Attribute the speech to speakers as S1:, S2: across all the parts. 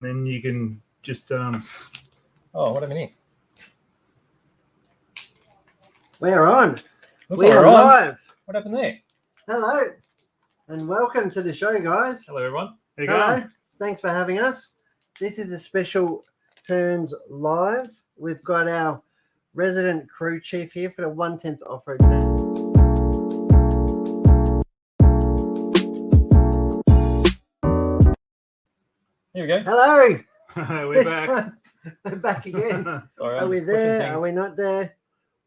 S1: Then you can just
S2: Oh, what have we need?
S3: We're on.
S2: Looks
S3: We
S2: like
S3: are
S2: we're on.
S3: live.
S2: What happened there?
S3: Hello, and welcome to the show, guys.
S2: Hello, everyone.
S1: there you
S3: Hello.
S1: go.
S3: Thanks for having us. This is a special Hearns live. We've got our resident crew chief here for the 1/10 off-road team.
S2: Here we go.
S3: Hello.
S1: We're back.
S3: We're back again.
S2: Sorry,
S3: Are
S2: I'm
S3: we
S2: just pushing
S3: there?
S2: things.
S3: Are we not there?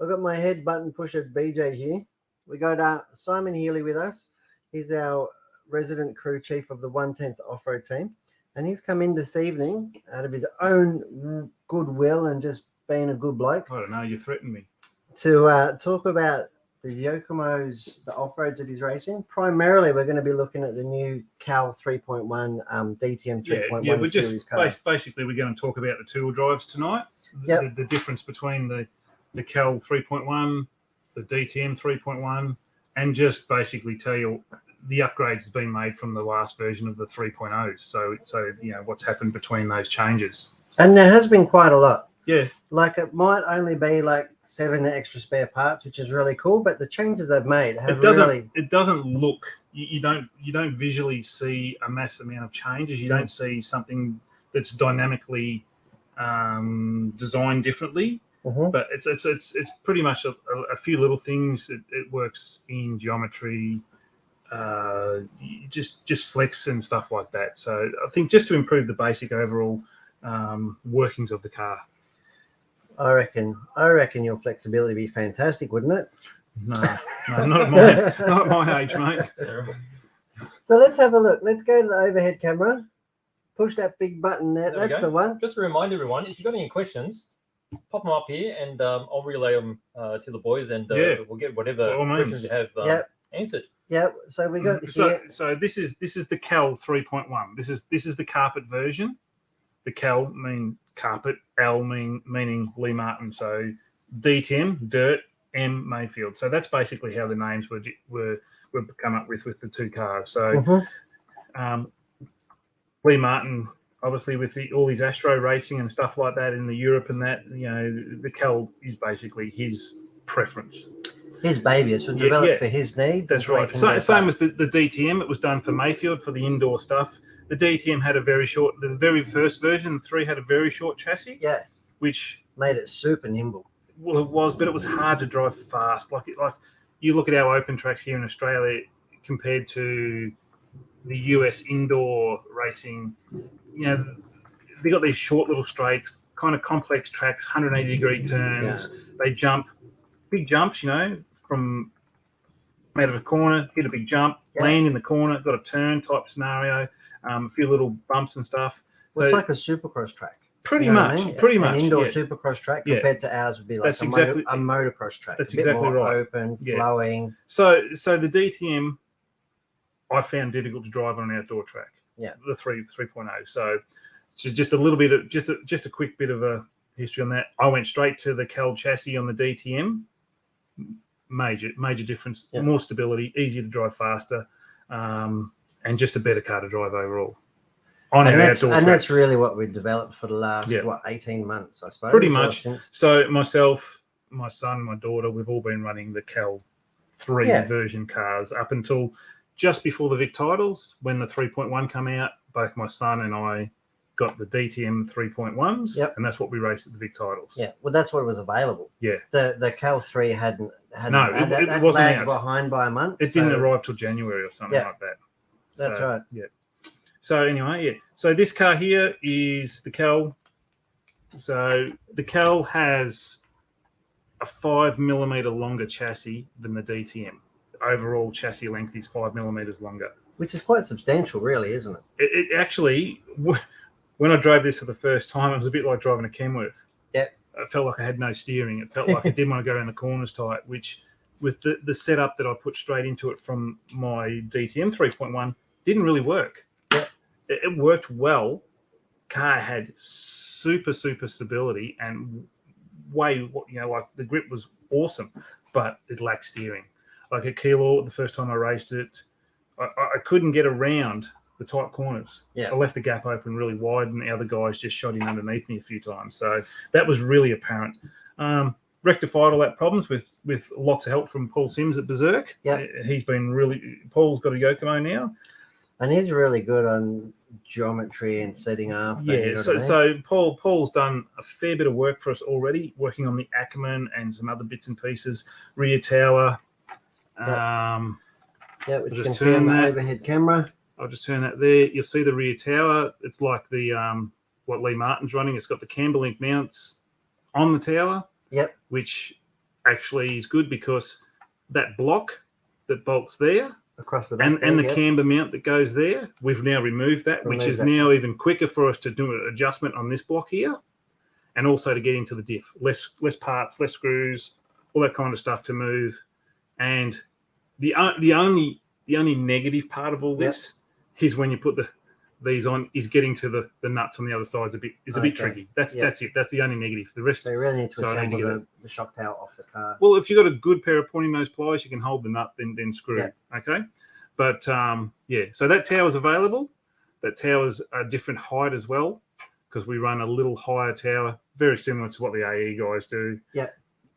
S3: I've got my head button pusher BJ here. We got Simon Healy with us. He's our resident crew chief of the 1/10 off-road team. And he's come in this evening out of his own goodwill and just being a good bloke
S1: I don't know. You threatened me.
S3: to talk about the Yokomos, the off-roads that he's racing. Primarily, we're going to be looking at the new Cal 3.1 DTM 3.1
S1: Yeah. We're
S3: series
S1: just
S3: car.
S1: basically we're going to talk about the two-wheel drives tonight.
S3: Yep.
S1: The difference between the Cal 3.1, the DTM 3.1, and just basically tell you the upgrades have been made from the last version of the 3.0s. So you know what's happened between those changes.
S3: And there has been quite a lot.
S1: Yeah.
S3: Like it might only be like 7 extra spare parts, which is really cool. But the changes they've made have really.
S1: It doesn't look. You don't visually see a massive amount of changes. You don't see something that's dynamically designed differently.
S3: Mhm.
S1: But it's pretty much a few little things. It works in geometry, just flex and stuff like that. So I think just to improve the basic overall workings of the car.
S3: I reckon your flexibility would be fantastic, wouldn't it?
S1: No, not at my age, mate.
S2: Terrible.
S3: So let's have a look. Let's go to the overhead camera. Push that big button there.
S2: There we
S3: That's
S2: go.
S3: the one.
S2: Just to remind everyone, if you've got any questions, pop them up here, and I'll relay them to the boys, and
S1: Yeah.
S2: we'll get whatever
S1: By all means.
S2: questions you have
S3: Yep.
S2: answered.
S3: Yeah. So we got
S1: So
S3: here.
S1: this is the Cal 3.1. This is the carpet version. The Cal mean carpet, L meaning Lee Martin. So DTM, dirt, M Mayfield. So that's basically how the names were come up with the two cars. So
S3: Mhm.
S1: Lee Martin, obviously with all his Astro racing and stuff like that in the Europe and that, you know, the Cal is basically his preference.
S3: His baby. It was developed for his needs.
S1: That's right. Same with the DTM. It was done for Mayfield for the indoor stuff. The DTM had the very first version, 3 had a very short chassis.
S3: Yeah.
S1: Which
S3: Made it super nimble.
S1: well, it was, but it was hard to drive fast. Like you look at our open tracks here in Australia compared to the US indoor racing, you know, they got these short little straights, kind of complex tracks, 180-degree turns. Yeah. They jump, big jumps, you know, from out of a corner, hit a big jump, land in the corner, got a turn type scenario, a few little bumps and stuff.
S3: Well, it's like a supercross track.
S1: Pretty much.
S3: An indoor supercross track compared to ours would be like a motocross track.
S1: That's
S3: a bit
S1: exactly
S3: more
S1: right.
S3: Open, flowing.
S1: So the DTM, I found difficult to drive on an outdoor track.
S3: Yeah.
S1: The 3.0. So just a little bit of just a quick bit of a history on that. I went straight to the Cal chassis on the DTM. Major difference. Yeah. More stability, easier to drive faster, and just a better car to drive overall.
S3: That's really what we developed for the last 18 months, I suppose.
S1: Pretty much. So myself, my son, my daughter, we've all been running the Cal 3 version cars up until just before the Vic titles. When the 3.1 come out, both my son and I got the DTM 3.1s, and that's what we raced at the Vic titles.
S3: Yeah, well, that's what was available.
S1: Yeah,
S3: the Cal 3 hadn't
S1: it wasn't out.
S3: Behind by a month.
S1: It didn't arrive till January or something like that.
S3: That's right.
S1: Yeah. So anyway, So this car here is the Cal. So the Cal has a 5 millimeter longer chassis than the DTM. The overall chassis length is 5 millimeters longer,
S3: which is quite substantial, really, isn't it?
S1: It actually, when I drove this for the first time, it was a bit like driving a Kenworth.
S3: Yeah.
S1: I felt like I had no steering. It felt like I didn't want to go around the corners tight, which with the setup that I put straight into it from my DTM 3.1 didn't really work.
S3: Yeah.
S1: It worked well. Car had super stability and like the grip was awesome, but it lacked steering. Like at Kilo, the first time I raced it, I couldn't get around the tight corners.
S3: Yeah.
S1: I left the gap open really wide, and the other guys just shot in underneath me a few times. So that was really apparent. Rectified all that problems with lots of help from Paul Sims at Berserk.
S3: Yeah.
S1: Paul's got a Yokomo now.
S3: And he's really good on geometry and setting up.
S1: Yeah,
S3: you know what I mean?
S1: so Paul's done a fair bit of work for us already, working on the Ackerman and some other bits and pieces, rear tower.
S3: Yeah, which you
S1: just
S3: can see on the
S1: turn that.
S3: overhead camera.
S1: I'll just turn that there. You'll see the rear tower. It's like the what Lee Martin's running. It's got the Camberlink mounts on the tower.
S3: Yep.
S1: Which actually is good because that block that bolts there
S3: Across the back
S1: and the
S3: yep.
S1: camber mount that goes there, we've now removed that, which is now even quicker for us to do an adjustment on this block here, and also to get into the diff. Less parts, less screws, all that kind of stuff to move. And the only negative part of all this is when you put these on, is getting to the nuts on the other side is a bit tricky. That's it. That's the only negative. The rest.
S3: They really need to assemble the shock tower off the car.
S1: Well, if you've got a good pair of pointing nose pliers, you can hold the nut, then screw.
S3: Yeah.
S1: Okay. But so that tower's available. That tower's a different height as well, because we run a little higher tower, very similar to what the AE guys do.
S3: Yeah.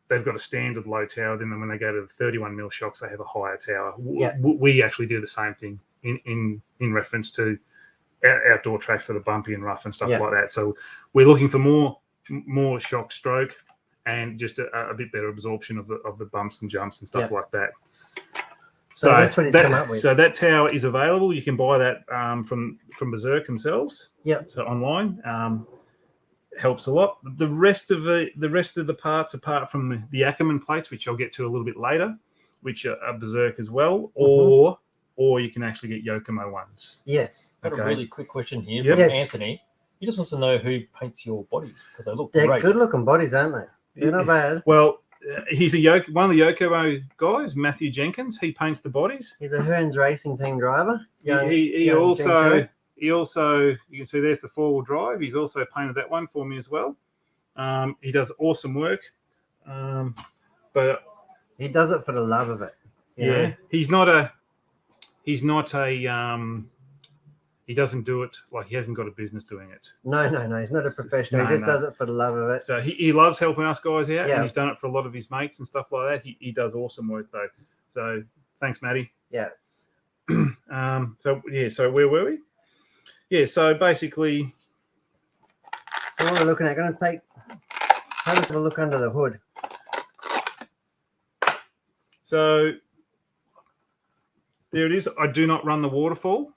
S1: They've got a standard low tower. Then when they go to the 31 mil shocks, they have a higher tower.
S3: Yeah.
S1: We actually do the same thing in reference to outdoor tracks that are bumpy and rough and stuff like that. So we're looking for more shock stroke and just a bit better absorption of the bumps and jumps and stuff like that.
S3: So that's what it's come up with.
S1: So that tower is available. You can buy that from Berserk themselves.
S3: Yep.
S1: So online helps a lot. The rest of the parts, apart from the Ackerman plates, which I'll get to a little bit later, which are Berserk as well, or you can actually get Yokomo ones.
S3: Yes.
S2: I've got a really quick question here
S1: Yep.
S2: from Anthony. He just wants to know who paints your bodies because they look
S3: They're
S2: great.
S3: good-looking bodies, aren't they? They're not bad.
S1: Well, he's one of the Yokomo guys, Matthew Jenkins. He paints the bodies.
S3: He's a Hearns racing team driver.
S1: He also, you can see there's the four-wheel drive. He's also painted that one for me as well. He does awesome work. But
S3: he does it for the love of it.
S1: Yeah, he's not a he doesn't do it like he hasn't got a business doing it.
S3: No. He's not a professional. He just does it for the love of it.
S1: So he loves helping us guys out, and he's done it for a lot of his mates and stuff like that. He does awesome work though. So thanks, Matty.
S3: Yeah.
S1: So where were we? Yeah. So basically,
S3: what we're looking at, have a look under the hood.
S1: So there it is. I do not run the waterfall.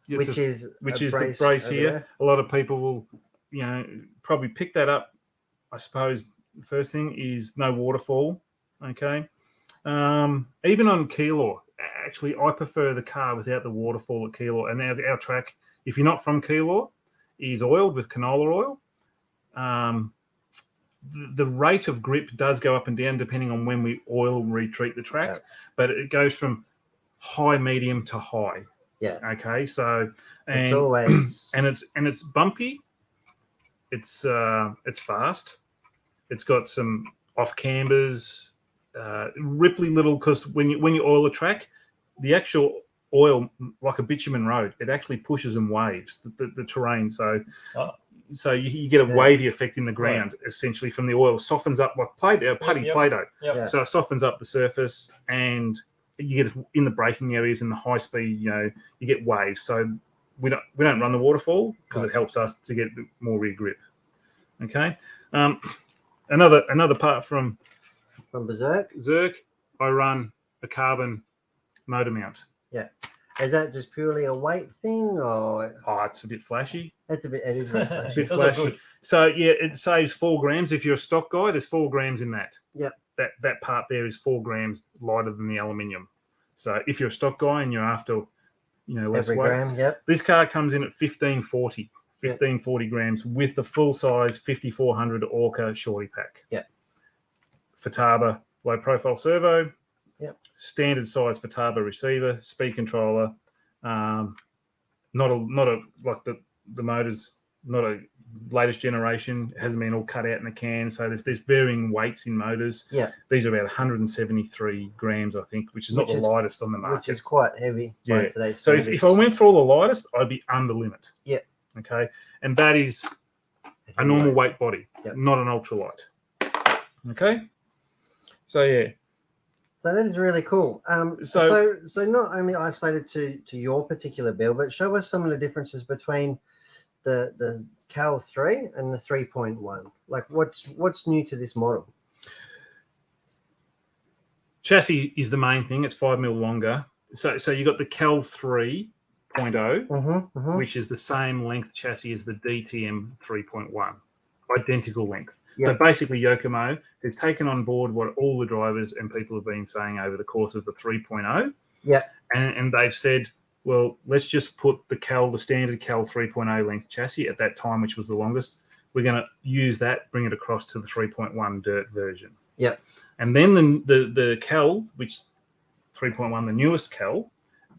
S3: Which is
S1: the brace here.
S3: There.
S1: A lot of people will, probably pick that up. I suppose the first thing is no waterfall. Okay. Even on Keilor, actually, I prefer the car without the waterfall at Keilor. And our track, if you're not from Keilor, is oiled with canola oil. The rate of grip does go up and down depending on when we oil retreat the track, but it goes from high, medium to high.
S3: Yeah.
S1: Okay. So
S3: it's always
S1: and it's bumpy. It's fast. It's got some off cambers, ripply little. Because when you oil a track, the actual oil, like a bitumen road, it actually pushes and waves the terrain. So you get a wavy effect in the ground essentially from the oil. Softens up like putty Play-Doh.
S2: Yep.
S1: So it softens up the surface and you get it in the braking areas in the high speed, you get waves. So we don't run the waterfall because it helps us to get more rear grip. Okay. Another part from
S3: Berserk,
S1: I run a carbon motor mount.
S3: Yeah. Is that just purely a weight thing, or?
S1: Oh, it's a bit flashy.
S3: It is very flashy.
S1: A bit flashy. So it saves 4 grams. If you're a stock guy, there's 4 grams in that.
S3: Yep.
S1: That part there is 4 grams lighter than the aluminium. So if you're a stock guy and you're after, less
S3: every
S1: weight,
S3: gram,
S1: this car comes in at 1540 grams with the full size 5400 Orca shorty pack.
S3: Yeah.
S1: Futaba low profile servo.
S3: Yep.
S1: Standard size Futaba receiver, speed controller. Not a like the motors not a latest generation. It hasn't been all cut out in the can. So there's varying weights in motors.
S3: Yeah.
S1: These are about 173 grams, I think, which is not the lightest on the market.
S3: Which is quite heavy.
S1: Yeah.
S3: By today's
S1: So
S3: standards.
S1: if I went for all the lightest, I'd be under limit.
S3: Yeah.
S1: Okay. And that is a normal weight body,
S3: Yep.
S1: not an ultralight. Okay. So yeah.
S3: So that is really cool. So not only isolated to your particular build, but show us some of the differences between the Cal 3 and the 3.1. Like what's new to this model?
S1: Chassis is the main thing. It's 5 mil longer. So you got the Cal 3.0, which is the same length chassis as the DTM 3.1, identical length.
S3: Yep.
S1: So basically, Yokomo has taken on board what all the drivers and people have been saying over the course of the 3.0.
S3: Yeah.
S1: And they've said, well, let's just put the standard Cal 3.0 length chassis at that time, which was the longest. We're going to use that, bring it across to the 3.1 dirt version.
S3: Yeah.
S1: And then the Cal, which 3.1, the newest Cal,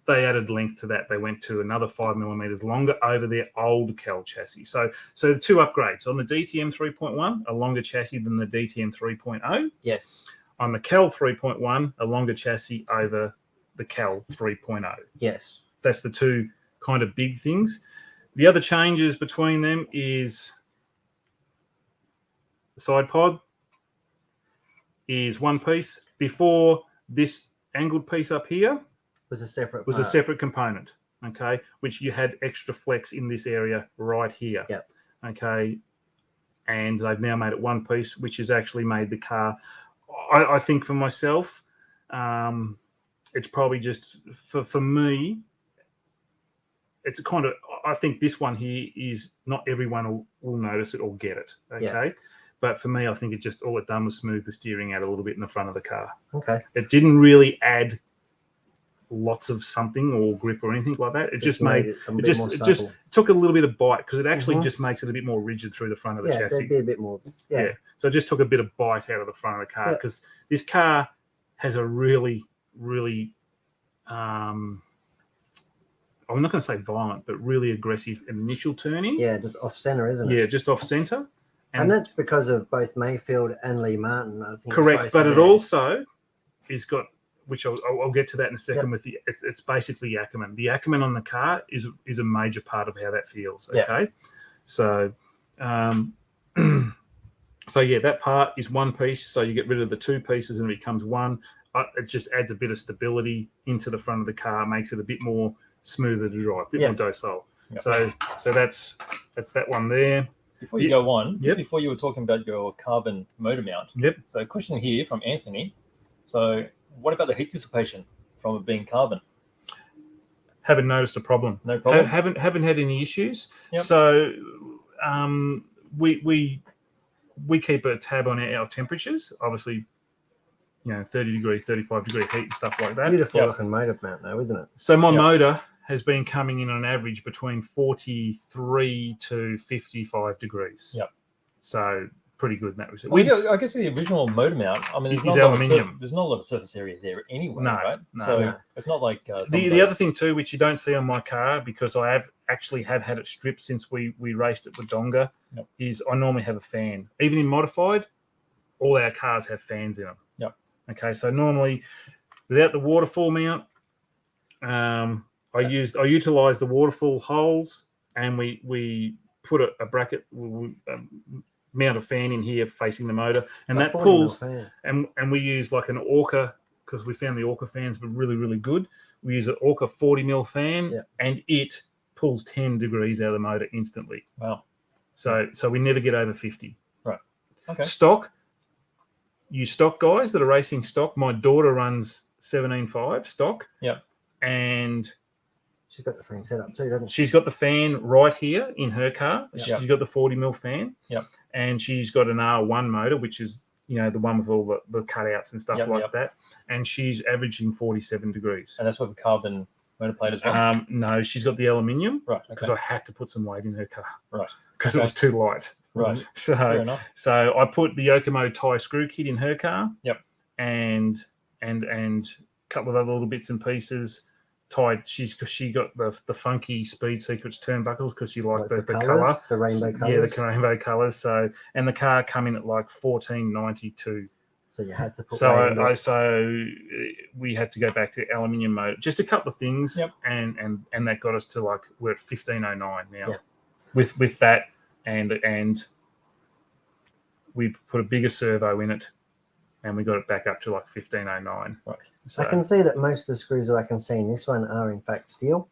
S1: they added length to that. They went to another 5 millimeters longer over their old Cal chassis. So two upgrades. On the DTM 3.1, a longer chassis than the DTM 3.0.
S3: Yes.
S1: On the Cal 3.1, a longer chassis over the Cal 3.0.
S3: Yes.
S1: That's the two kind of big things. The other changes between them is the side pod is one piece. Before, this angled piece up here
S3: Was a separate
S1: was
S3: part.
S1: a separate component, okay, which you had extra flex in this area right here.
S3: Yep.
S1: Okay, and they've now made it one piece, which has actually made the car, I think for myself, it's probably just, for me, it's a kind of, I think this one here is not everyone will notice it or get it, okay?
S3: Yeah.
S1: But for me, I think all it done was smooth the steering out a little bit in the front of the car.
S3: Okay.
S1: It didn't really add lots of something or grip or anything like that. It just took a little bit of bite, because it actually just makes it a bit more rigid through the front of the chassis.
S3: There'd be a bit more. Yeah.
S1: So it just took a bit of bite out of the front of the car, because this car has a really, really, I'm not going to say violent, but really aggressive initial turning.
S3: Yeah, just off center, isn't it?
S1: Yeah, just off center.
S3: And that's because of both Mayfield and Lee Martin, I think.
S1: Correct, but it also is got, which I'll get to that in a second. With it's basically Ackerman. The Ackerman on the car is a major part of how that feels. Okay, so that part is one piece. So you get rid of the two pieces and it becomes one. It just adds a bit of stability into the front of the car, makes it a bit more smoother to drive, a bit more docile. Yep. So that's that one there.
S2: Before you go on, before you were talking about your carbon motor mount. Yep. So a question here from Anthony. So what about the heat dissipation from it being carbon?
S1: Haven't noticed a problem.
S2: No problem.
S1: Haven't had any issues.
S2: Yep.
S1: So we keep a tab on our temperatures. Obviously, 30 degree, 35 degree heat and stuff like that.
S3: Beautiful looking motor mount though, isn't it?
S1: So my motor has been coming in on average between 43 to 55 degrees.
S2: Yep.
S1: So pretty good in that respect.
S2: I guess the original motor mount, I mean, there's not a lot of surface area there anyway, right? So it's not like
S1: the other thing too, which you don't see on my car, because I have had it stripped since we raced at Wodonga, is I normally have a fan. Even in modified, all our cars have fans in them.
S2: Yep.
S1: Okay, so normally without the waterfall mount, I utilise the waterfall holes, and we put a bracket, mount a fan in here facing the motor, and that pulls, and we use like an Orca, because we found the Orca fans were really, really good. We use an Orca 40 mil fan, and it pulls 10 degrees out of the motor instantly.
S2: Wow.
S1: So we never get over 50.
S2: Right. Okay.
S1: Stock guys that are racing stock, my daughter runs 17.5 stock.
S2: Yeah.
S1: And
S3: she's got the same setup too, doesn't she?
S1: She's got the fan right here in her car. Yep. She's got the 40 mil fan.
S2: Yep.
S1: And she's got an R1 motor, which is, the one with all the cutouts and stuff like that. And she's averaging 47 degrees.
S2: And that's with a carbon motor plate as well?
S1: No, she's got the aluminium.
S2: Right.
S1: Because I had to put some weight in her car.
S2: Right.
S1: Because it was too light.
S2: Right.
S1: Fair enough. So I put the Yokomo tie screw kit in her car.
S2: Yep.
S1: And a couple of other little bits and pieces. tied. She got the funky Speed Secrets turnbuckles because she liked
S3: Like
S1: the
S3: colours,
S1: colour,
S3: the rainbow colours.
S1: Yeah, the rainbow colours. So, and the car come in at like $14.92.
S3: So you had to put.
S1: So we had to go back to aluminium motor. Just a couple of things,
S2: Yep.
S1: and that got us to like we're at 1509 now.
S3: Yep.
S1: With that and we put a bigger servo in it, and we got it back up to like 1509.
S2: Right.
S3: So, I can see that most of the screws that I can see in this one are in fact steel.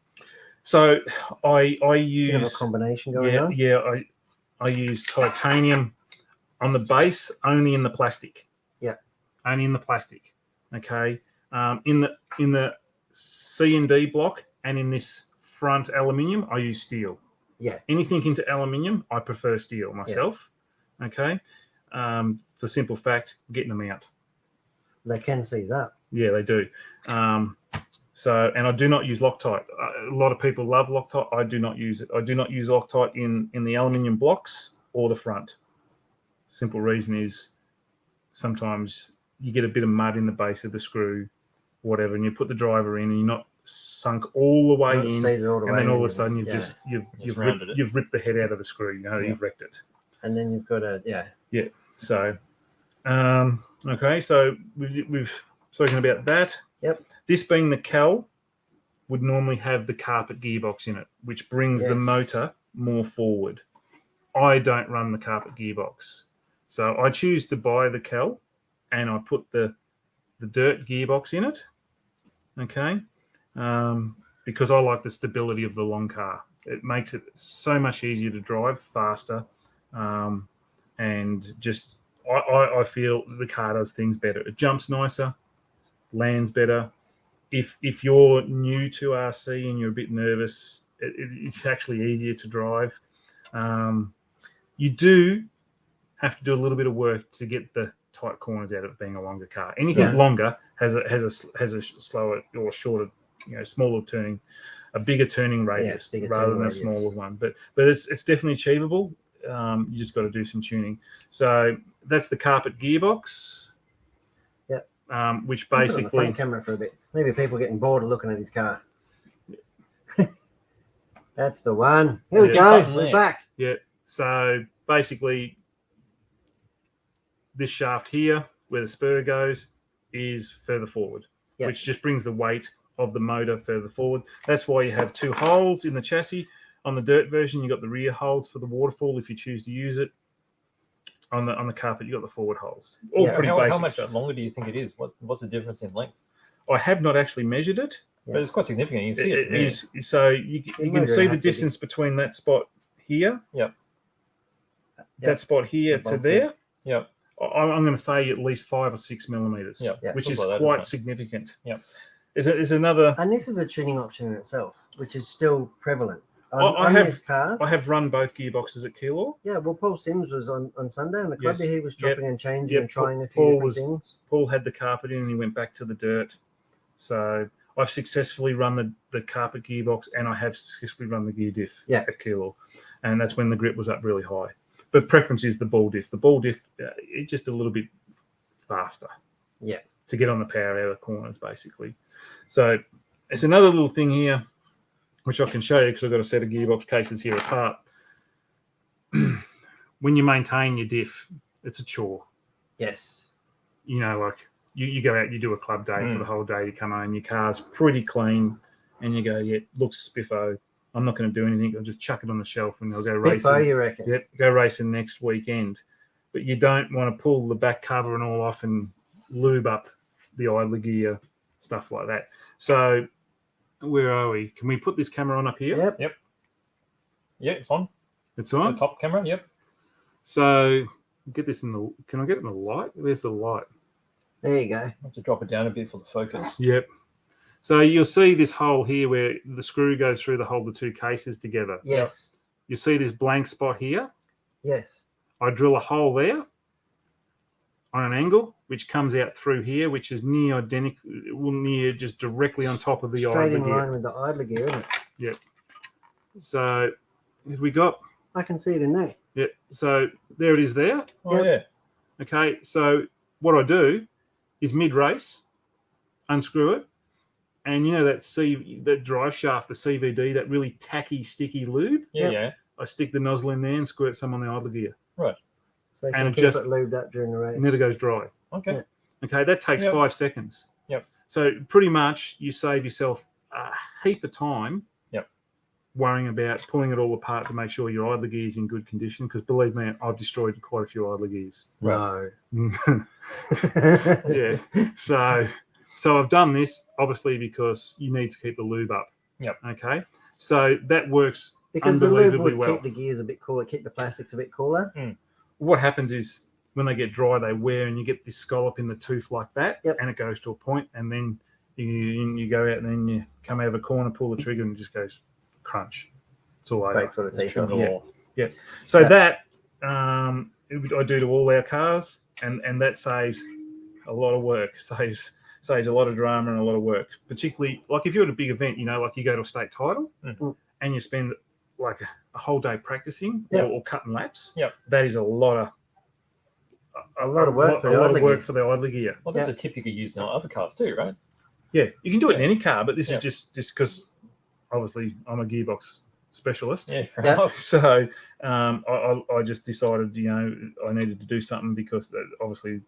S1: So I
S3: You
S1: use
S3: have a combination going on.
S1: Yeah, I use titanium on the base, only in the plastic.
S3: Yeah.
S1: Only in the plastic. Okay. In the C and D block and in this front aluminium, I use steel.
S3: Yeah.
S1: Anything into aluminium, I prefer steel myself. Yeah. Okay. The simple fact, getting them out.
S3: They can see that.
S1: Yeah, they do. So, and I do not use Loctite. A lot of people love Loctite. I do not use it. I do not use Loctite in the aluminium blocks or the front. Simple reason is sometimes you get a bit of mud in the base of the screw, whatever, and you put the driver in and you're not sunk all the way in, and then all of a sudden you've ripped the head out of the screw. You've wrecked it.
S3: And then you've got to
S1: Yeah. So, okay. So we've spoken about that.
S3: Yep.
S1: This being the Cal, would normally have the carpet gearbox in it, which brings the motor more forward. I don't run the carpet gearbox. So I choose to buy the Cal and I put the dirt gearbox in it. Okay. Because I like the stability of the long car. It makes it so much easier to drive, faster. And just, I feel the car does things better. It jumps nicer, lands better. If you're new to RC and you're a bit nervous, it's actually easier to drive. You do have to do a little bit of work to get the tight corners out of it being a longer car. Anything longer has a slower or shorter, smaller turning, a bigger turning radius rather than a smaller one. But it's definitely achievable. You just got to do some tuning. So that's the carpet gearbox. Which basically
S3: on the front camera for a bit. Maybe people getting bored of looking at his car. That's the one. Here we go. We're back.
S1: Yeah. So basically, this shaft here, where the spur goes, is further forward, which just brings the weight of the motor further forward. That's why you have two holes in the chassis. On the dirt version, you've got the rear holes for the waterfall if you choose to use it. On the carpet, you've got the forward holes. All pretty basic
S2: how much
S1: stuff.
S2: longer do you think it is? What's the difference in length?
S1: I have not actually measured it.
S2: But it's quite significant. You see it.
S1: So you can see the distance between that spot here. That spot here to there. I'm going to say at least 5 or 6 millimeters. Which is quite significant. There's another.
S3: And this is a tuning option in itself, which is still prevalent.
S1: I have run both gearboxes at Keilor.
S3: Yeah, well, Paul Sims was on Sunday on the club. He was chopping and changing and trying a few different things.
S1: Paul had the carpet in and he went back to the dirt. So I've successfully run the carpet gearbox and I have successfully run the gear diff at Keilor. And that's when the grip was up really high. But preference is the ball diff. The ball diff is just a little bit faster.
S3: Yeah.
S1: To get on the power out of the corners, basically. So it's another little thing here, which I can show you because I've got a set of gearbox cases here apart. When you maintain your diff, it's a chore.
S3: Yes.
S1: Like you go out, you do a club day for the whole day, you come home, your car's pretty clean, and you go, looks spiffo. I'm not going to do anything. I'll just chuck it on the shelf and I'll go racing.
S3: Spiffo, you reckon?
S1: Yep, go racing next weekend. But you don't want to pull the back cover and all off and lube up the idler gear, stuff like that. So where are we? Can we put this camera on up here?
S3: Yep.
S2: Yeah, it's on.
S1: It's on?
S2: The top camera, yep.
S1: So get this can I get it in the light? There's the light.
S3: There you go.
S2: I have to drop it down a bit for the focus.
S1: Yep. So you'll see this hole here where the screw goes through to hold the two cases together.
S3: Yes.
S1: You see this blank spot here?
S3: Yes.
S1: I drill a hole there on an angle, which comes out through here, which is near just directly on top of the idler gear.
S3: Straight in line with the idler gear, isn't it?
S1: Yep. So have we got?
S3: I can see it in there.
S1: Yep. So there it is there.
S2: Oh, yeah.
S1: Okay. So what I do is mid-race, unscrew it, And that drive shaft, the CVD, that really tacky, sticky lube.
S2: Yeah.
S1: I stick the nozzle in there and squirt some on the idler gear.
S2: Right.
S3: So you
S1: And
S3: can
S1: it
S3: keep
S1: just
S3: it lubed up during the race.
S1: It never goes dry.
S2: Okay.
S3: Yeah.
S1: Okay, that takes 5 seconds.
S2: Yep.
S1: So pretty much you save yourself a heap of time.
S2: Yep.
S1: Worrying about pulling it all apart to make sure your idler gear is in good condition. Because believe me, I've destroyed quite a few idler gears.
S3: No.
S1: Yeah. So I've done this obviously because you need to keep the lube up.
S2: Yep.
S1: Okay. So that works
S3: Because the lube
S1: unbelievably
S3: would
S1: well.
S3: keep the gears a bit cooler, keep the plastics a bit cooler.
S1: What happens is when they get dry, they wear, and you get this scallop in the tooth like that, and it goes to a point, and then you go out and then you come out of a corner, pull the trigger, and it just goes crunch. It's all over.
S3: Breaks all the teeth off.
S1: Yeah. So that I do to all our cars, and that saves a lot of work. Saves a lot of drama and a lot of work. Particularly like if you're at a big event, like you go to a state title, and you spend like a whole day practicing or cutting laps. That is a lot of work for the idler gear.
S2: Well, there's a tip you could use in other cars too, right?
S1: Yeah, you can do it in any car, but this is just because obviously I'm a gearbox specialist.
S2: Yeah.
S1: So I just decided, I needed to do something because obviously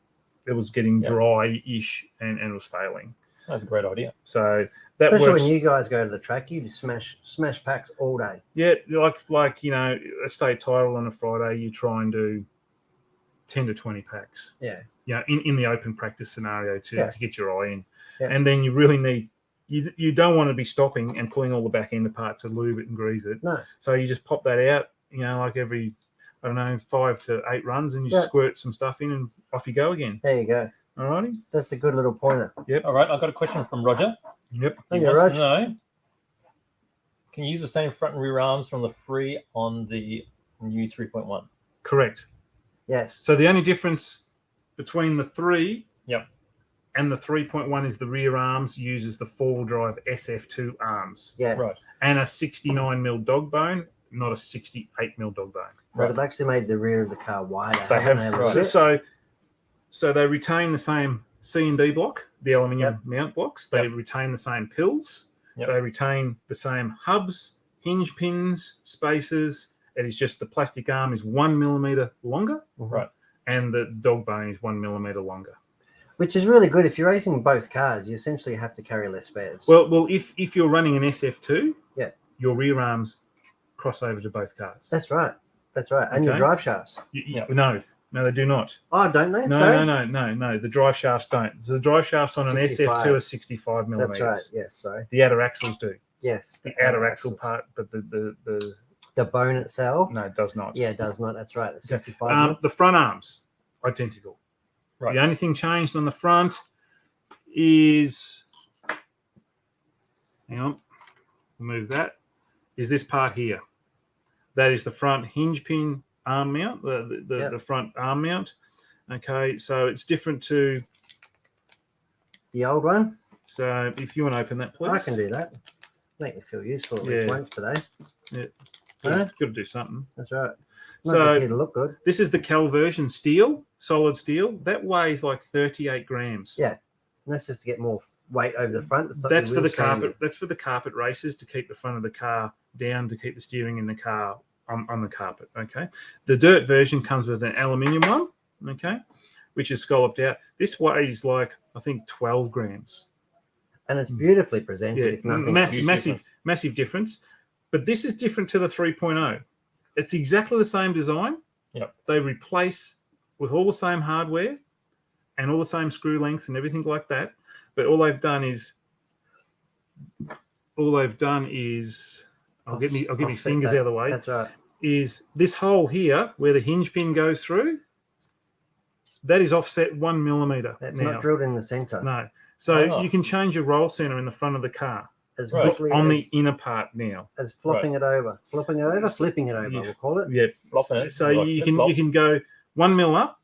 S1: it was getting dry-ish and it was failing.
S2: That's a great idea.
S1: So that
S3: Especially
S1: works.
S3: when you guys go to the track, you just smash packs all day.
S1: Yeah, like a state title on a Friday, you try and do 10 to 20 packs.
S3: Yeah.
S1: In the open practice scenario to get your eye in.
S3: Yeah.
S1: And then you really need, you don't want to be stopping and pulling all the back end apart to lube it and grease it.
S3: No.
S1: So you just pop that out, like every, 5 to 8 runs, and you squirt some stuff in and off you go again.
S3: There you go.
S1: All righty.
S3: That's a good little pointer.
S1: Yep.
S2: All right, I've got a question from Roger.
S1: Yep.
S2: He wants to know, can you use the same front and rear arms from the free on the new 3.1?
S1: Correct.
S3: Yes.
S1: So the only difference between the 3 and the 3.1 is the rear arms uses the four-wheel drive SF2 arms.
S3: Yeah.
S2: Right.
S1: And a 69mm dog bone, not a 68mm dog bone.
S3: So they've actually made the rear of the car wider.
S1: They have.
S3: Right.
S1: So they retain the same C and D block, the aluminium mount blocks. They retain the same pills. They retain the same hubs, hinge pins, spacers. It is just the plastic arm is 1mm longer.
S2: Right.
S1: And the dog bone is 1mm longer.
S3: Which is really good. If you're racing both cars, you essentially have to carry less spares.
S1: Well, if you're running an SF2,
S3: your
S1: rear arms cross over to both cars.
S3: That's right. And your drive shafts.
S1: No, they do not.
S3: Oh, don't they?
S1: No. The drive shafts don't. So the drive shafts on
S3: 65.
S1: an SF2 are 65mm.
S3: That's right. Yes. Sorry.
S1: The outer axles do.
S3: Yes.
S1: The outer axle part, but
S3: the bone itself.
S1: No, it does not.
S3: Yeah, it does not. That's right. It's 65.
S1: The front arms identical.
S2: Right.
S1: The only thing changed on the front is, hang on, we'll move that. Is this part here? That is the front hinge pin arm mount, the front arm mount. Okay, so it's different to
S3: the old one.
S1: So if you want to open that, please.
S3: I can do that. Make me feel useful at least once today.
S1: Yeah, got to do something.
S3: That's right.
S1: So
S3: here to look good.
S1: This is the Calversion steel, solid steel. That weighs like 38 grams.
S3: Yeah, and that's just to get more weight over the front.
S1: That's for the carpet. That's for the carpet races to keep the front of the car down, to keep the steering in the car on the carpet. Okay. The dirt version comes with an aluminium one. Okay, which is scalloped out. This weighs like I think 12 grams.
S3: And it's beautifully presented. If nothing,
S1: massive difference. But this is different to the 3.0. It's exactly the same design.
S2: Yep.
S1: They replace with all the same hardware and all the same screw lengths and everything like that. But all they've done is I'll get my fingers out of the way.
S3: That's right.
S1: Is this hole here where the hinge pin goes through? That is offset 1 millimeter.
S3: It's not drilled in the center.
S1: No. So you can change your roll center in the front of the car.
S3: As quickly
S1: on the inner part now.
S3: As flipping it over, flipping it over, we'll call it.
S1: Yeah. So you can go 1 mil up,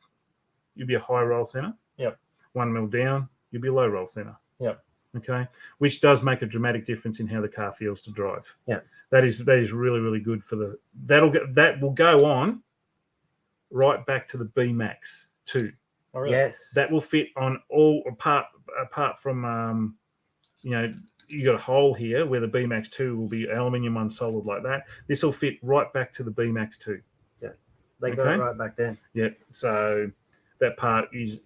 S1: you'll be a high roll center.
S2: Yep.
S1: 1 mil down, you'll be a low roll center.
S2: Yep.
S1: Okay. Which does make a dramatic difference in how the car feels to drive.
S3: Yeah.
S1: That is really, really good for that will go on right back to the B Max 2.
S2: Oh, really?
S3: Yes.
S1: That will fit on all apart from you got a hole here where the BMAX 2 will be aluminium one solid like that. This will fit right back to the BMAX 2.
S3: Yeah, they got it right back then.
S1: Yeah, so that part is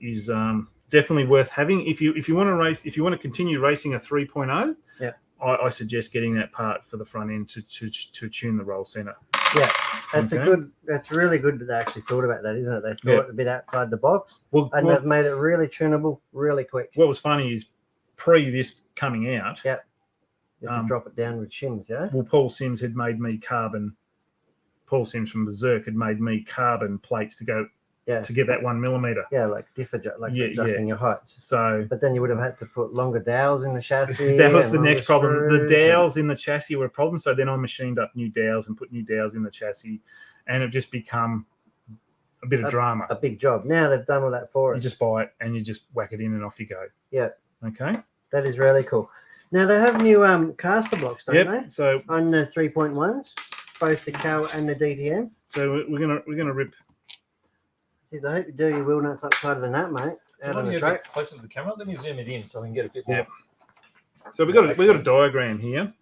S1: definitely worth having if you want to race, if you want to continue racing a 3.0.
S3: Yeah,
S1: I suggest getting that part for the front end to tune the roll center.
S3: Yeah, that's that's really good that they actually thought about that, isn't it? They thought a bit outside the box, and they've made it really tunable, really quick.
S1: What was funny is this coming out.
S3: Yeah, you have to drop it down with shims. Yeah.
S1: Well, Paul Sims had made me carbon. Paul Sims from Berserk had made me carbon plates to go. Yeah. To get that 1 millimeter.
S3: Yeah, like adjusting your heights.
S1: So,
S3: but then you would have had to put longer dowels in the chassis.
S1: That was the next problem. The dowels in the chassis were a problem. So then I machined up new dowels and put new dowels in the chassis, and it just become a bit of drama.
S3: A big job. Now they've done all that for us.
S1: You just buy it and you just whack it in and off you go.
S3: Yeah.
S1: Okay.
S3: That is really cool. Now they have new caster blocks, don't they?
S1: So
S3: on the 3.1s, both the Cal and the DTM.
S1: So we're gonna rip.
S3: I hope you do your wheel nuts up tighter than that, mate. Out on the track.
S2: Closer to the camera. Let me zoom it in so we can get a bit more.
S1: Yeah. So we got a diagram here.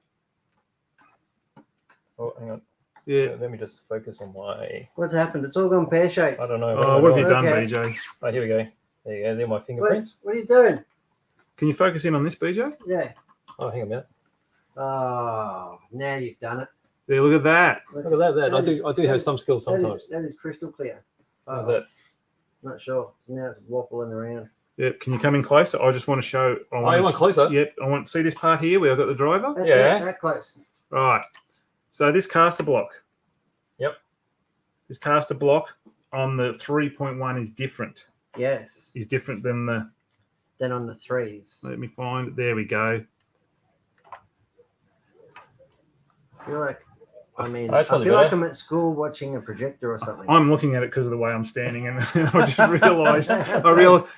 S2: Oh, hang on.
S1: Yeah.
S2: Let me just focus on my.
S3: What's happened? It's all gone pear shaped.
S2: I don't know.
S1: Oh, what have you done, BJ?
S2: Oh, here we go. There you go. They're my fingerprints.
S3: What are you doing?
S1: Can you focus in on this, BJ?
S3: Yeah.
S2: Oh, hang on a minute.
S3: Oh, now you've done it.
S1: Yeah, look at that.
S2: Look at that. I do have some skills sometimes.
S3: That is crystal clear.
S2: How's that?
S3: Not sure. Now it's waffling around.
S1: Yeah, can you come in closer? I just want to show.
S2: You want closer?
S1: Yep, I want to see this part here where I've got the driver.
S3: That's it, that close.
S1: Right. So this caster block.
S2: Yep.
S1: This caster block on the 3.1 is different.
S3: Yes.
S1: Is different than the.
S3: Than on the 3s.
S1: Let me find it. There we go.
S3: I feel like I'm at school watching a projector or something.
S1: I'm looking at it because of the way I'm standing, and I just realised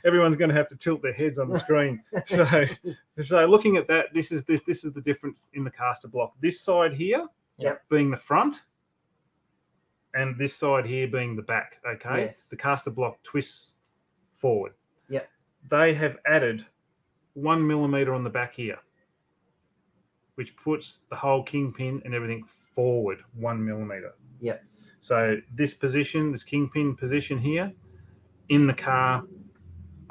S1: everyone's going to have to tilt their heads on the screen. So looking at that, this is the difference in the caster block. This side here, being the front, and this side here being the back. Okay,
S3: yes.
S1: The caster block twists forward.
S3: Yep.
S1: They have added 1 millimeter on the back here, which puts the whole kingpin and everything forward 1 millimeter.
S3: Yep.
S1: So this position, this kingpin position here in the car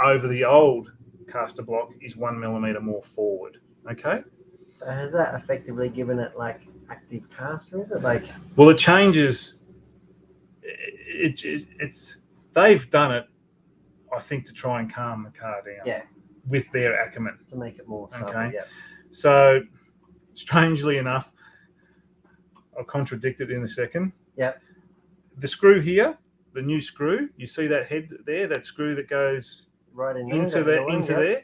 S1: over the old caster block is 1 millimeter more forward. Okay.
S3: So has that effectively given it like active caster? Is it like?
S1: Well, it changes. It's they've done it, I think, to try and calm the car down.
S3: Yeah.
S1: With their acumen.
S3: To make it more supple.
S1: Okay.
S3: Yeah.
S1: So, strangely enough, I'll contradict it in a second.
S3: Yep.
S1: The screw here, the new screw, you see that head there, that screw that goes
S3: right
S1: into there.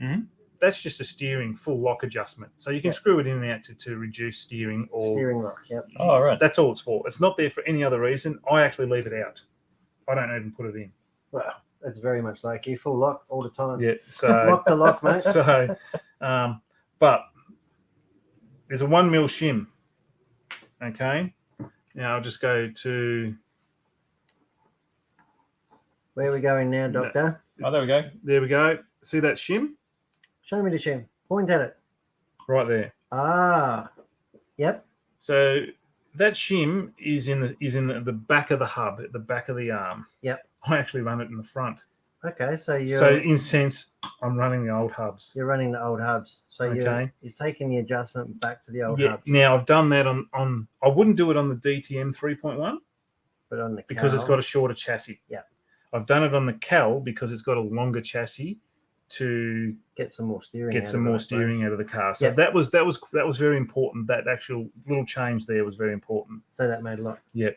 S1: Mm-hmm. That's just a full lock adjustment. So you can screw it in and out to reduce steering or
S3: steering lock. Yep.
S2: Oh, right.
S1: That's all it's for. It's not there for any other reason. I actually leave it out. I don't even put it in.
S3: Well, it's very much like you full lock all the time.
S1: Yeah. So
S3: lock to lock, mate.
S1: So, but there's a 1 mil shim. Okay. Now I'll just go to.
S3: Where are we going now, Doctor?
S2: Oh, there we go.
S1: There we go. See that shim?
S3: Show me the shim. Point at it.
S1: Right there.
S3: Ah. Yep.
S1: So that shim is in the back of the hub, at the back of the arm.
S3: Yep.
S1: I actually run it in the front.
S3: Okay, so
S1: in sense, I'm running the old hubs.
S3: You're running the old hubs. So you're taking the adjustment back to the old hubs.
S1: Now I've done that on I wouldn't do it on the DTM 3.1,
S3: but on the Cal,
S1: because it's got a shorter chassis.
S3: Yeah.
S1: I've done it on the Cal because it's got a longer chassis to
S3: get some more steering.
S1: Out of the car. So that was very important. That actual little change there was very important.
S3: So that made a lot.
S1: Yeah.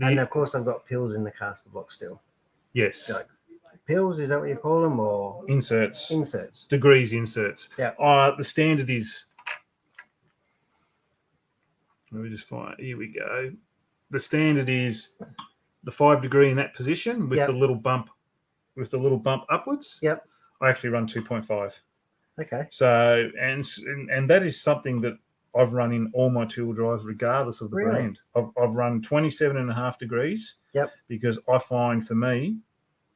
S3: And of course, I've got pills in the caster block still.
S1: Yes.
S3: Like pills, is that what you call them, or
S1: inserts?
S3: Inserts.
S1: Degrees inserts.
S3: Yeah.
S1: The standard is. Let me just find. Here we go. The standard is the 5 degree in that position with the little bump, upwards.
S3: Yep.
S1: I actually run 2.5.
S3: Okay.
S1: So and that is something that I've run in all my two-wheel drives, regardless of the brand. I've run 27.5 degrees.
S3: Yep. Because
S1: I find, for me,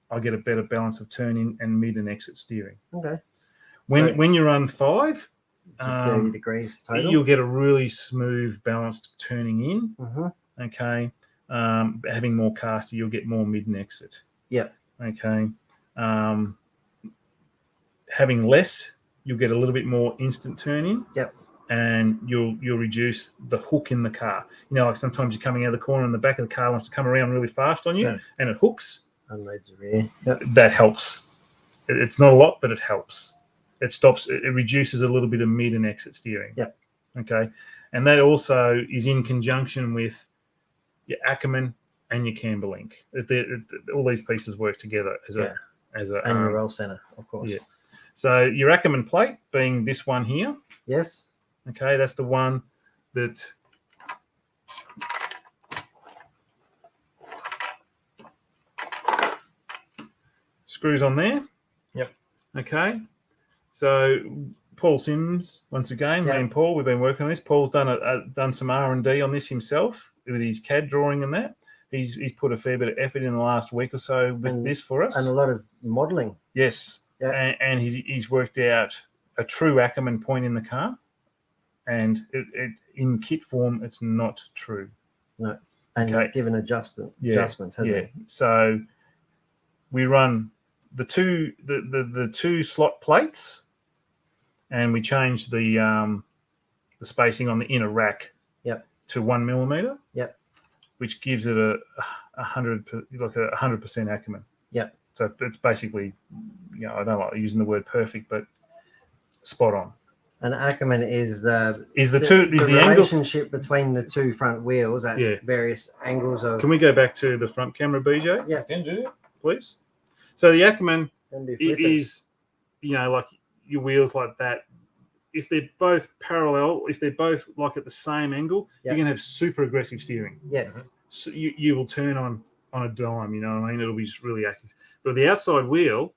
S1: I get a better balance of turn in and mid and exit steering.
S3: Okay.
S1: When you run 5,
S3: 30 degrees total.
S1: You'll get a really smooth, balanced turning in.
S3: Mm-hmm.
S1: Okay. Having more caster, you'll get more mid and exit.
S3: Yep.
S1: Okay. Having less, you'll get a little bit more instant turn in.
S3: Yep.
S1: And you'll reduce the hook in the car. You know, like sometimes you're coming out of the corner and the back of the car wants to come around really fast on you, and it hooks.
S3: Unloads the rear. Yep.
S1: That helps. It's not a lot, but it helps. It stops. It reduces a little bit of mid and exit steering.
S3: Yep.
S1: Okay. And that also is in conjunction with your Ackerman and your camber link. All these pieces work together as a
S3: and your roll center, of course.
S1: Yeah. So your Ackerman plate being this one here.
S3: Yes.
S1: Okay, that's the one that screws on there.
S2: Yep.
S1: Okay. So Paul Sims, once again, me and Paul, we've been working on this. Paul's done some R&D on this himself with his CAD drawing and that. He's put a fair bit of effort in the last week or so with this for us.
S3: And a lot of modelling.
S1: Yes. Yeah. And he's worked out a true Ackerman point in the car. And it in kit form, it's not true.
S3: No. And it's given adjustments, hasn't it?
S1: So we run the two slot plates, and we change the spacing on the inner rack to 1 millimeter.
S3: Yep.
S1: Which gives it a 100% Ackerman.
S3: Yep.
S1: So it's basically, I don't like using the word perfect, but spot on.
S3: And Ackerman is the
S1: angle
S3: relationship between the two front wheels at various angles of.
S1: Can we go back to the front camera, BJ?
S3: Yeah,
S2: can do,
S1: please. So the Ackerman is, like your wheels like that. If they're both parallel, if they're both like at the same angle, you're gonna have super aggressive steering.
S3: Yes.
S1: So you will turn on a dime. You know what I mean? It'll be just really active. But the outside wheel,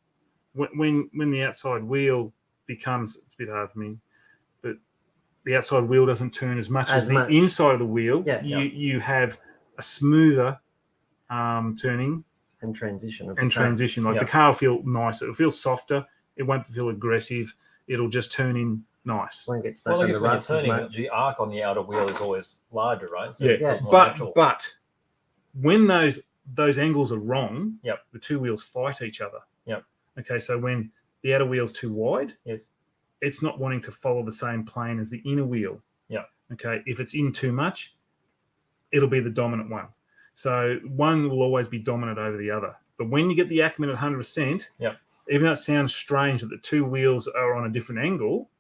S1: when the outside wheel becomes, it's a bit hard for me, but the outside wheel doesn't turn as much as the inside of the wheel. You have a smoother turning
S3: and transition.
S1: Like the car will feel nicer. It'll feel softer. It won't feel aggressive. It'll just turn in nice.
S3: Won't get stuck in the ruts as much.
S2: The arc on the outer wheel is always larger, right? So
S1: but when those angles are wrong, the two wheels fight each other. Okay, so when the outer wheel's too wide, it's not wanting to follow the same plane as the inner wheel. Okay, if it's in too much, it'll be the dominant one. So one will always be dominant over the other. But when you get the Ackerman at 100%, even though it sounds strange that the two wheels are on a different angle,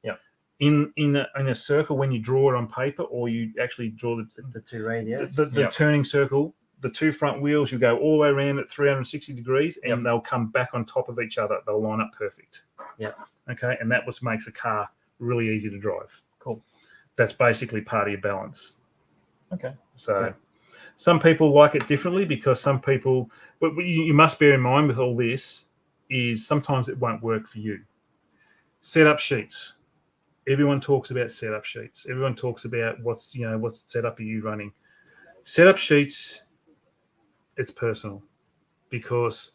S1: in a circle, when you draw it on paper or you actually draw
S3: the two radius,
S1: the turning circle, the two front wheels, you go all the way around at 360 degrees and they'll come back on top of each other. They'll line up perfect. Okay, and that what makes a car really easy to drive.
S2: Cool.
S1: That's basically part of your balance.
S2: Okay.
S1: So some people like it differently because some people, but you must bear in mind with all this is sometimes it won't work for you. Setup sheets. Everyone talks about setup sheets. Everyone talks about what setup are you running. Setup sheets, it's personal because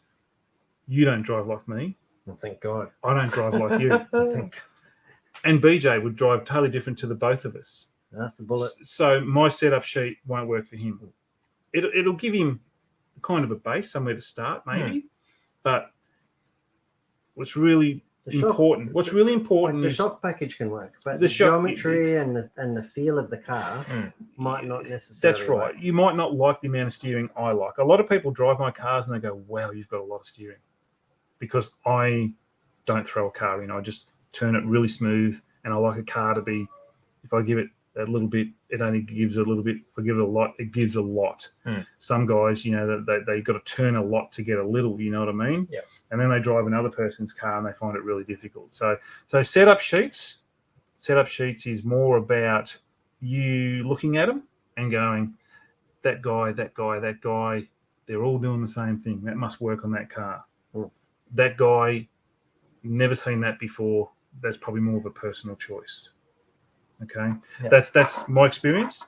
S1: you don't drive like me.
S3: Well, thank God.
S1: I don't drive like you. And BJ would drive totally different to the both of us.
S3: That's the bullet.
S1: So my setup sheet won't work for him. It'll give him kind of a base, somewhere to start maybe. But what's really important
S3: like the
S1: is
S3: shock package can work, but the geometry and the feel of the car might not necessarily.
S1: That's right. You might not like the amount of steering I like. A lot of people drive my cars and they go, "Wow, you've got a lot of steering," because I don't throw a car in. I just turn it really smooth, and I like a car to be. If I give it a little bit, it only gives a little bit. If I give it a lot, it gives a lot. Some guys, they got to turn a lot to get a little. You know what I mean?
S2: Yeah.
S1: And then they drive another person's car and they find it really difficult. So setup sheets is more about you looking at them and going, that guy, they're all doing the same thing. That must work on that car. That guy, never seen that before. That's probably more of a personal choice. Okay, that's my experience.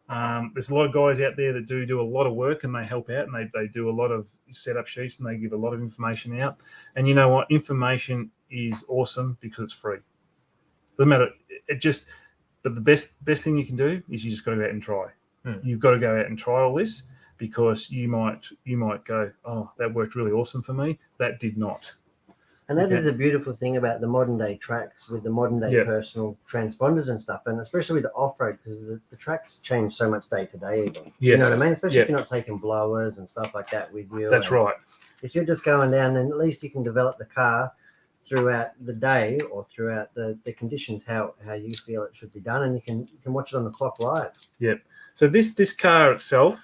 S1: There's a lot of guys out there that do a lot of work and they help out and they do a lot of setup sheets and they give a lot of information out. And you know what? Information is awesome because it's free. Doesn't matter. it just. But the best thing you can do is you just got to go out and try. You've got to go out and try all this, because you might go, oh, that worked really awesome for me. That did not.
S3: And that is a beautiful thing about the modern day tracks with the modern day personal transponders and stuff, and especially with the off-road, because the tracks change so much day to day even. You know what I mean? Especially if you're not taking blowers and stuff like that with you.
S1: That's right.
S3: If you're just going down, then at least you can develop the car throughout the day or throughout the conditions how you feel it should be done, and you can watch it on the clock live.
S1: Yep. So this car itself,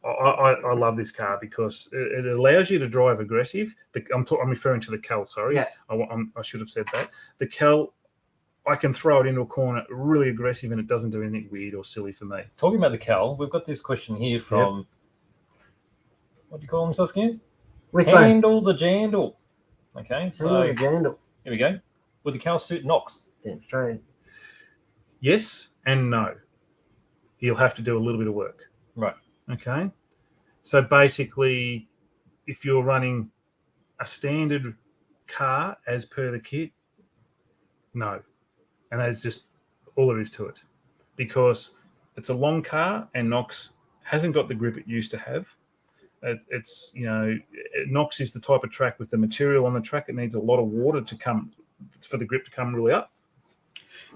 S1: I love this car because it allows you to drive aggressive. I'm referring to the Cal. Sorry.
S3: Yeah.
S1: I should have said that. The Cal, I can throw it into a corner really aggressive, and it doesn't do anything weird or silly for me.
S2: Talking about the Cal, we've got this question here from what do you call himself again?
S3: Which
S2: Handle the Jandle. Okay, so
S3: here
S2: we go. Would the Cal suit Knox?
S3: Damn straight.
S1: Yes and no. He'll have to do a little bit of work.
S2: Right.
S1: Okay. So basically, if you're running a standard car as per the kit, no. And that's just all there is to it. Because it's a long car and Knox hasn't got the grip it used to have. It's, Knox is the type of track with the material on the track. It needs a lot of water to come for the grip to come really up.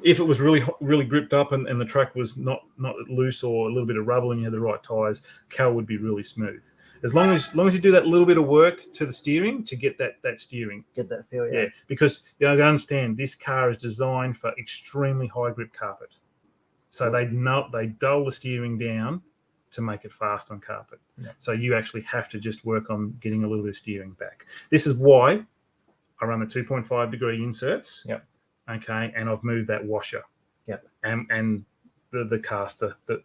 S1: If it was really gripped up and the track was not loose or a little bit of rubble and you had the right tyres, Cal would be really smooth. As long as you do that little bit of work to the steering to get that steering.
S3: Get that feel,
S1: yeah. Because you understand this car is designed for extremely high grip carpet. So they dull the steering down to make it fast on carpet.
S2: Yeah.
S1: So you actually have to just work on getting a little bit of steering back. This is why I run the 2.5 degree inserts.
S2: Yep.
S1: Okay, and I've moved that washer.
S3: Yep.
S1: And the caster, the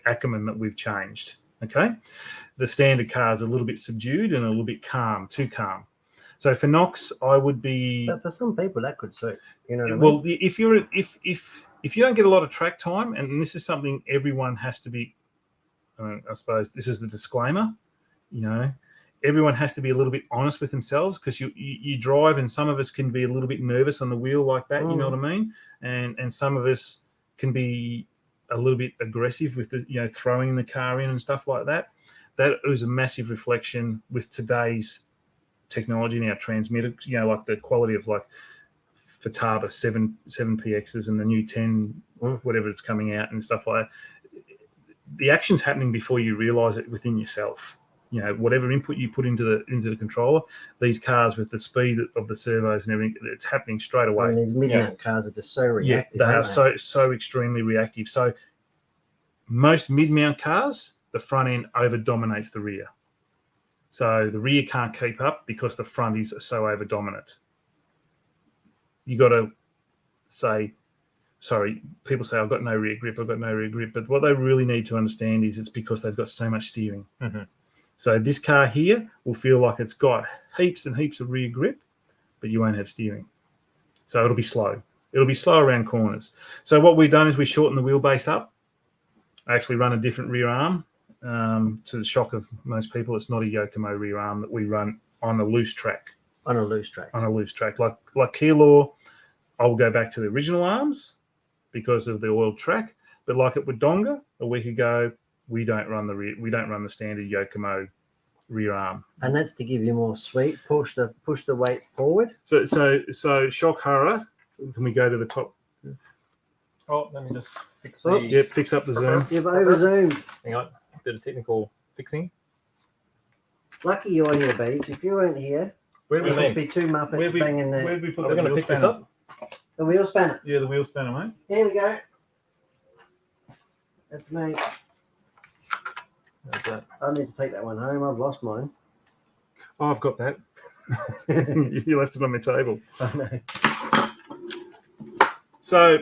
S1: Ackerman that we've changed. Okay, the standard car is a little bit subdued and a little bit calm, too calm. So for Knox, I would be.
S3: But for some people, that could suit. You know what I mean?
S1: Well, if you don't get a lot of track time, and this is something everyone has to be. I suppose this is the disclaimer. Everyone has to be a little bit honest with themselves, because you drive, and some of us can be a little bit nervous on the wheel like that. You know what I mean? And some of us can be a little bit aggressive with the, throwing the car in and stuff like that. That is a massive reflection with today's technology and our transmitter. Like the quality of like Futaba 7PXs and the new 10 whatever it's coming out and stuff like that. The action's happening before you realise it within yourself. Whatever input you put into the controller, these cars with the speed of the servos and everything, it's happening straight away.
S3: These mid-mount cars are just so reactive.
S1: Yeah, they are so extremely reactive. So most mid-mount cars, the front end over-dominates the rear. So the rear can't keep up because the front is so over-dominant. You got to say, sorry, people say, I've got no rear grip, but what they really need to understand is it's because they've got so much steering.
S2: Mm-hmm.
S1: So this car here will feel like it's got heaps and heaps of rear grip, but you won't have steering. So it'll be slow. It'll be slow around corners. So what we've done is we shorten the wheelbase up. I actually run a different rear arm. To the shock of most people, it's not a Yokomo rear arm that we run on a loose track.
S3: On a loose track.
S1: Like Keylor, I'll go back to the original arms because of the oiled track. But like at Wodonga a week ago, we don't run the standard Yokomo rear arm.
S3: And that's to give you more sweep, push the weight forward.
S1: So shock horror. Can we go to the top?
S2: Oh, let me just fix
S1: fix up the zoom.
S3: You've over zoomed.
S2: Hang on, a bit of technical fixing.
S3: Lucky you're here, Beach. If you weren't here,
S2: where do we
S3: would be two Muppets banging there.
S1: Where we put
S2: Are we going to pick this up?
S3: The wheel spanner.
S1: Yeah, the wheel spanner, mate.
S3: Here we go. That's me.
S2: That's that.
S3: I need to take that one home. I've lost mine.
S1: Oh, I've got that. You left it on my table.
S3: I know.
S1: So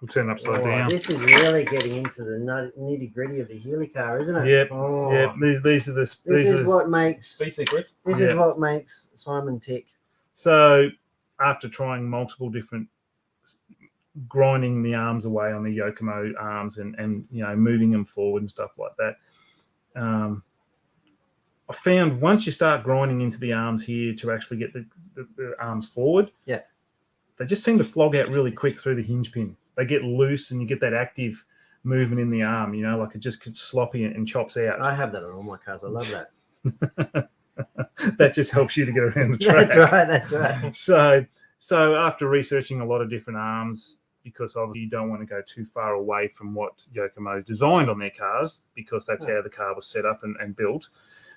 S1: we'll turn it upside down.
S3: This is really getting into the nitty gritty of the Healy car, isn't it?
S1: Yep.
S3: Oh.
S1: Yep. These are the.
S3: This is what makes
S2: speed secrets.
S3: This is what makes Simon tick.
S1: So after trying multiple different, grinding the arms away on the Yokomo arms and moving them forward and stuff like that, I found once you start grinding into the arms here to actually get the arms forward, they just seem to flog out really quick through the hinge pin. They get loose, and you get that active movement in the arm. You know, like it just gets sloppy and chops out.
S3: I have that on all my cars. I love that.
S1: That just helps you to get around the track.
S3: That's right.
S1: So after researching a lot of different arms, because obviously you don't want to go too far away from what Yokomo designed on their cars, because that's how the car was set up and built.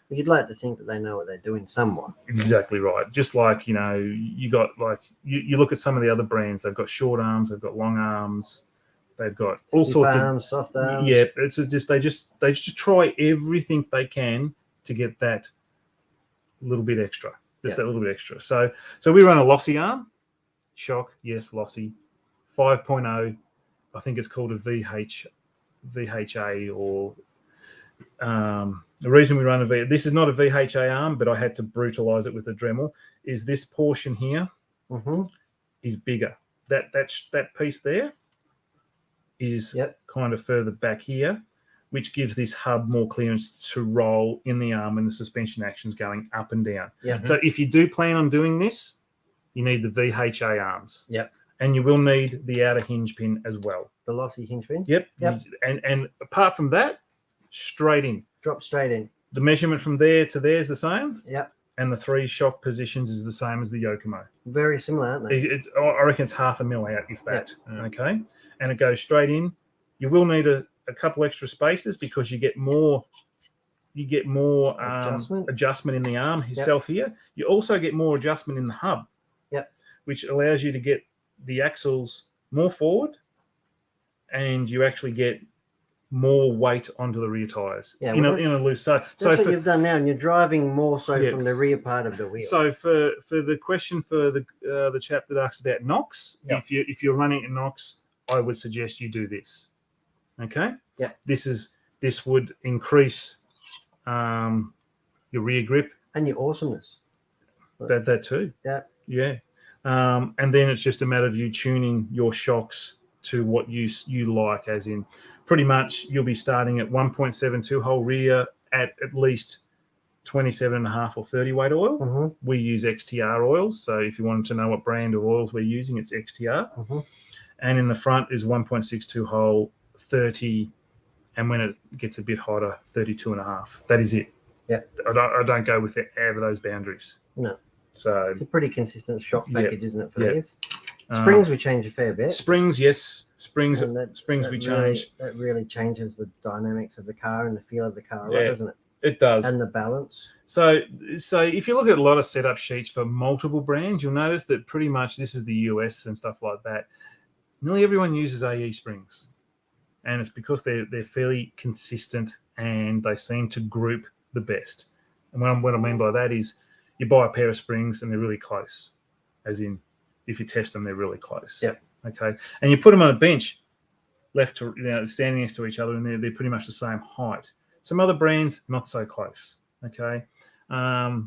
S3: You'd like to think that they know what they're doing somewhat.
S1: Exactly right. Just like, you know, you got like, you look at some of the other brands, they've got short arms, they've got long arms, they've got all
S3: Stiff
S1: sorts
S3: arms, soft arms.
S1: Yeah, it's just they just try everything they can to get that little bit extra. Just that little bit extra. So we run a lossy arm. Shock, yes, lossy. 5.0, I think it's called a VHA, or the reason we run this is not a VHA arm, but I had to brutalize it with a Dremel, is this portion here is bigger. That piece there is kind of further back here, which gives this hub more clearance to roll in the arm when the suspension action's going up and down. So if you do plan on doing this, you need the VHA arms. And you will need the outer hinge pin as well.
S3: The lossy hinge pin?
S1: Yep. And apart from that, straight in.
S3: Drop straight in.
S1: The measurement from there to there is the same.
S3: Yep.
S1: And the 3 shock positions is the same as the Yokomo.
S3: Very similar, aren't they?
S1: I reckon it's half a mil out, if that. Okay. And it goes straight in. You will need a couple extra spaces because you get more adjustment in the arm itself here. You also get more adjustment in the hub. Which allows you to get the axles more forward, and you actually get more weight onto the rear tires in a loose. That's
S3: what you've done now, and you're driving more so from the rear part of the wheel.
S1: So for the question for the chap that asked about NOx, if you're running a NOx, I would suggest you do this. Okay.
S3: Yeah.
S1: This would increase your rear grip
S3: and your awesomeness.
S1: That too.
S3: Yeah.
S1: And then it's just a matter of you tuning your shocks to what you like, as in pretty much you'll be starting at 1.72 hole rear at least 27.5 or 30 weight oil. We use XTR oils. So if you wanted to know what brand of oils we're using, it's XTR. And in the front is 1.62 hole 30. And when it gets a bit hotter, 32.5. That is it.
S3: Yeah.
S1: I don't go with it out of those boundaries.
S3: No.
S1: So
S3: it's a pretty consistent shock package, isn't it, for these? Springs we change a fair bit.
S1: Springs, yes. Springs we change.
S3: That really changes the dynamics of the car and the feel of the car, doesn't it?
S1: It does.
S3: And the balance.
S1: So if you look at a lot of setup sheets for multiple brands, you'll notice that pretty much this is the US and stuff like that. Nearly everyone uses AE springs. And it's because they're fairly consistent and they seem to group the best. And what I mean by that is, you buy a pair of springs and they're really close, as in if you test them, they're really close. Okay. And you put them on a bench, standing next to each other, and they're pretty much the same height. Some other brands, not so close. Okay. I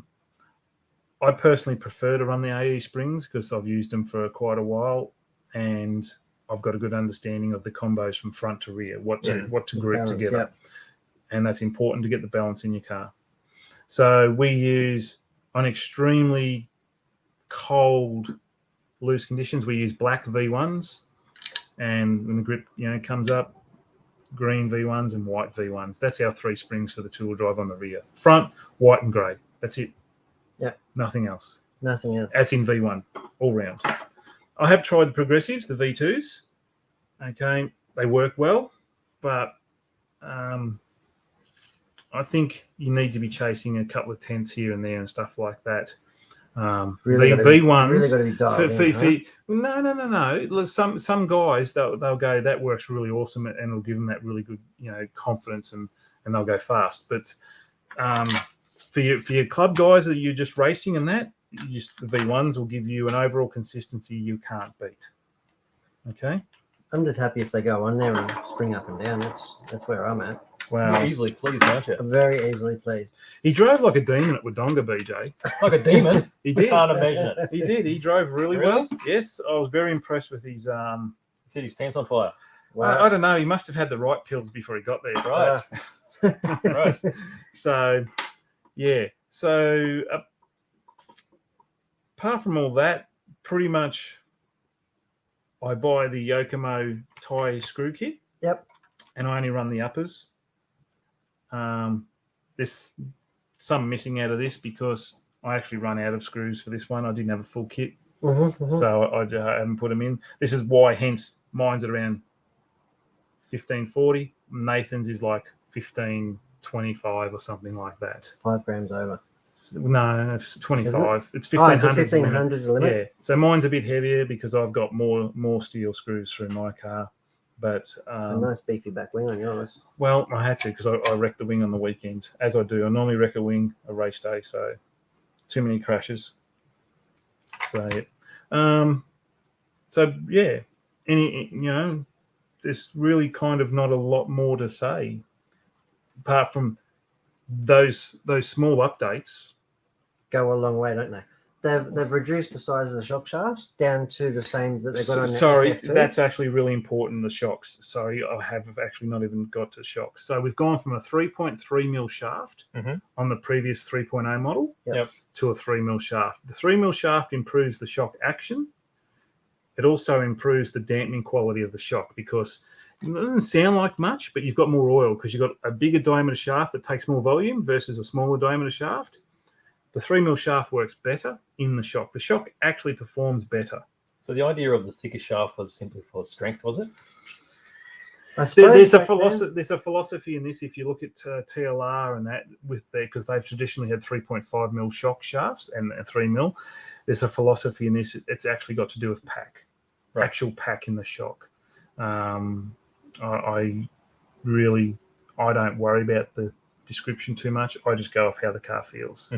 S1: personally prefer to run the AE springs because I've used them for quite a while, and I've got a good understanding of the combos from front to rear, what to group balance, together. And that's important to get the balance in your car. So we use, on extremely cold, loose conditions, we use black V1s, and when the grip comes up, green V1s and white V1s. That's our 3 springs for the two-wheel drive on the rear. Front, white and grey. That's it. Nothing else. As in V1, all round. I have tried the progressives, the V2s. Okay, they work well, but I think you need to be chasing a couple of tenths here and there and stuff like that. V1s. Really got to be dialed in, No. Some guys they'll go, that works really awesome, and it'll give them that really good confidence, and they'll go fast. But for your club guys that you're just racing and that, the V1s will give you an overall consistency you can't beat. Okay. I'm
S3: just happy if they go on there and spring up and down. That's where I'm at.
S2: Wow. You're easily pleased, aren't you?
S3: I'm very easily pleased.
S1: He drove like a demon at Wodonga, BJ.
S2: Like a demon?
S1: He did.
S2: I can't imagine it.
S1: He did. He drove really well. Yes, I was very impressed with his...
S2: He set his pants on fire.
S1: Wow. I don't know. He must have had the right pills before he got there.
S2: Right.
S1: Right. So, yeah. So, apart from all that, pretty much I buy the Yokomo tie screw kit.
S3: Yep.
S1: And I only run the uppers. There's some missing out of this because I actually run out of screws for this one. I didn't have a full kit, so I haven't put them in. This is why, hence, mine's at around 1540. Nathan's is like 1525 or something like that.
S3: 5 grams over.
S1: No, it's 25. It's
S3: Oh,
S1: 1500.
S3: 1500 limit.
S1: Yeah. So mine's a bit heavier because I've got more steel screws through my car. But
S3: a nice beefy back wing on yours.
S1: Well, I had to because I wrecked the wing on the weekend, as I do. I normally wreck a wing a race day, so too many crashes. So yeah, there's really kind of not a lot more to say, apart from those small updates.
S3: Go a long way, don't they? They've reduced the size of the shock shafts down to the same that they've got on the SF2.
S1: That's actually really important, the shocks. Sorry, I have actually not even got to shocks. So we've gone from a 3.3 mil shaft on the previous 3.0 model to a 3 mil shaft. The 3 mil shaft improves the shock action. It also improves the dampening quality of the shock because it doesn't sound like much, but you've got more oil because you've got a bigger diameter shaft that takes more volume versus a smaller diameter shaft. The 3 mil shaft works better in the shock. The shock actually performs better.
S2: So the idea of the thicker shaft was simply for strength, was it?
S1: There's a philosophy in this. If you look at TLR and that because they've traditionally had 3.5 mil shock shafts and 3 mil, there's a philosophy in this. It's actually got to do with pack, actual pack in the shock. I don't worry about the description too much. I just go off how the car feels.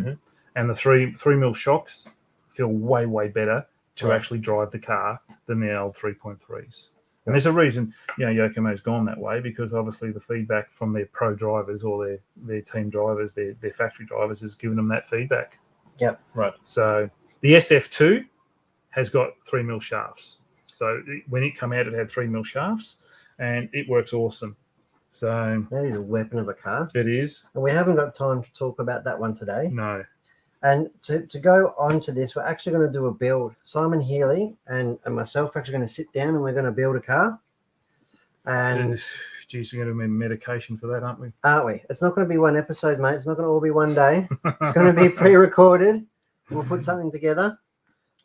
S1: And the 3 mil shocks feel way better to actually drive the car than the old 3.3s. And there's a reason, Yokomo's gone that way because obviously the feedback from their pro drivers or their team drivers, their factory drivers, has given them that feedback.
S3: Yep.
S1: Right. So the SF2 has got 3 mil shafts. So when it came out, it had 3 mil shafts, and it works awesome. So
S3: that is a weapon of a car.
S1: It is.
S3: And we haven't got time to talk about that one today.
S1: No.
S3: And to go on to this, we're actually going to do a build. Simon Healy and myself are actually going to sit down and we're going to build a car. And
S1: geez, we're going to need medication for that, aren't we?
S3: Aren't we? It's not going to be one episode, mate. It's not going to all be one day. It's going to be pre-recorded. We'll put something together.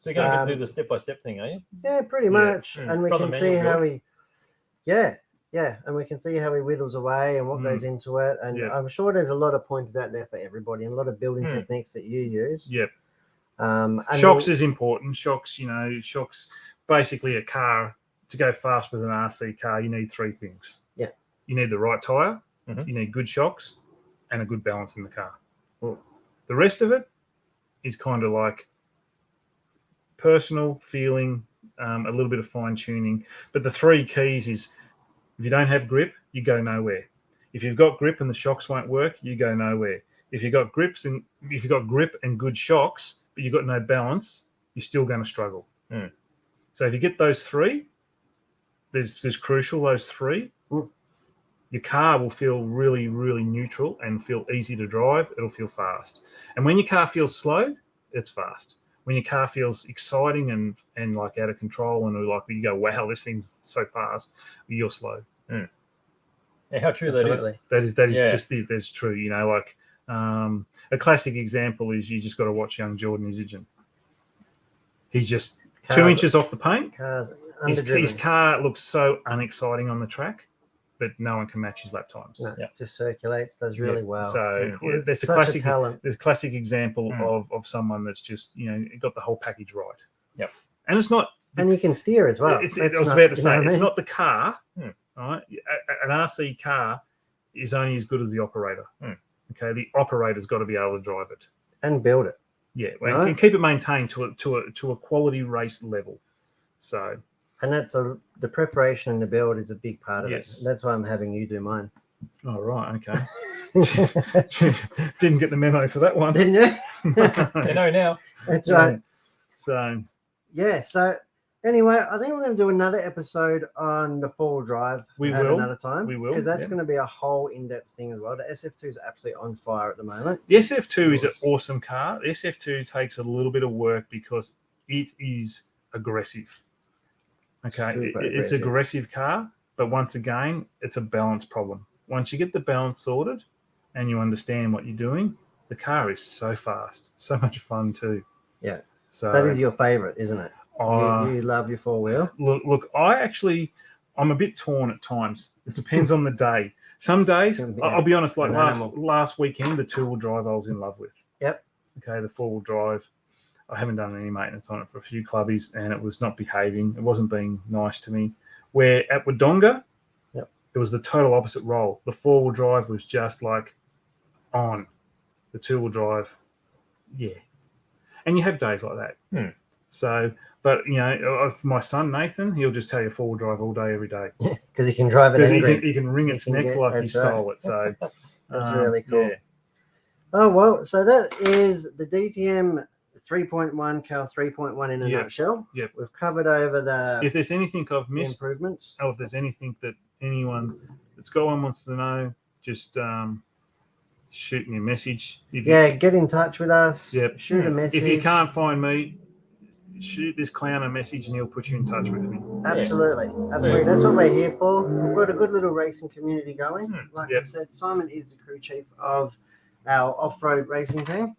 S2: So you're going to do the step-by-step thing, are you?
S3: Yeah, pretty much. And we can see how we... Yeah, and we can see how he whittles away and what goes into it. And I'm sure there's a lot of pointers out there for everybody and a lot of building techniques that you use.
S1: Yep.
S3: And
S1: shocks is important. Shocks, basically a car, to go fast with an RC car, you need 3 things.
S3: Yeah.
S1: You need the right tyre, you need good shocks, and a good balance in the car. The rest of it is kind of like personal feeling, a little bit of fine-tuning. But the 3 keys is... if you don't have grip, you go nowhere. If you've got grip and the shocks won't work, you go nowhere. If you've got grip and good shocks, but you've got no balance, you're still going to struggle. So if you get those 3, there's crucial, those 3. Your car will feel really, really neutral and feel easy to drive. It'll feel fast. And when your car feels slow, it's fast. When your car feels exciting and like out of control and like you go, wow, this thing's so fast, you're slow.
S2: Yeah, how true that is.
S1: That is that's true. A classic example is you just got to watch young Jordan Isigin. He's just 2 inches off the paint. His car looks so unexciting on the track, but no one can match his lap times.
S3: No, just circulates, does really well.
S1: So there's
S3: such a talent.
S1: There's a classic example of someone that's just got the whole package right.
S2: Yep.
S1: And it's not.
S3: And you can steer as well.
S1: I was about to say it's not the car. Right? An RC car is only as good as the operator. Okay, the operator's got to be able to drive it
S3: and build it.
S1: Yeah, and keep it maintained to a quality race level. So.
S3: And that's the preparation and the build is a big part of it. That's why I'm having you do mine.
S1: Oh, right. Okay. Didn't get the memo for that one.
S3: Didn't you?
S2: You know now.
S3: That's right.
S1: So.
S3: Yeah. So anyway, I think we're going to do another episode on the 4-wheel drive.
S1: We will.
S3: Another time.
S1: We will.
S3: Because that's going to be a whole in-depth thing as well. The SF2 is absolutely on fire at the moment.
S1: The SF2 is an awesome car. The SF2 takes a little bit of work because it is aggressive. Okay,
S3: Super
S1: it's
S3: aggressive.
S1: aggressive car, but once again, it's a balance problem. Once you get the balance sorted and you understand what you're doing, the car is so fast, so much fun too.
S3: Yeah.
S1: So
S3: That is your favourite, isn't it? You love your four-wheel.
S1: Look, I'm a bit torn at times. It depends on the day. Some days, I'll be honest, like last weekend, the two-wheel drive I was in love with.
S3: Yep.
S1: Okay, the four-wheel drive, I haven't done any maintenance on it for a few clubbies, and it was not behaving. It wasn't being nice to me. Where at Wodonga,
S3: yep,
S1: it was the total opposite role. The four-wheel drive was just like on. The two-wheel drive, yeah. And you have days like that. So, but my son Nathan, he'll just tell you four-wheel drive all day, every day.
S3: Because he can drive it angry.
S1: He can wring its neck like he stole it. So
S3: that's really cool.
S1: Yeah.
S3: Oh well, so that is the DTM 3.1 Cal 3.1 in a nutshell.
S1: Yep.
S3: We've covered over the.
S1: If there's anything I've missed,
S3: improvements,
S1: or if there's anything that anyone that's got one wants to know, just shoot me a message.
S3: Get in touch with us.
S1: Yep.
S3: Shoot a message.
S1: If you can't find me, shoot this clown a message and he'll put you in touch with me.
S3: Absolutely. Absolutely. That's what we're here for. We've got a good little racing community going. Like I said, Simon is the crew chief of our off-road racing team,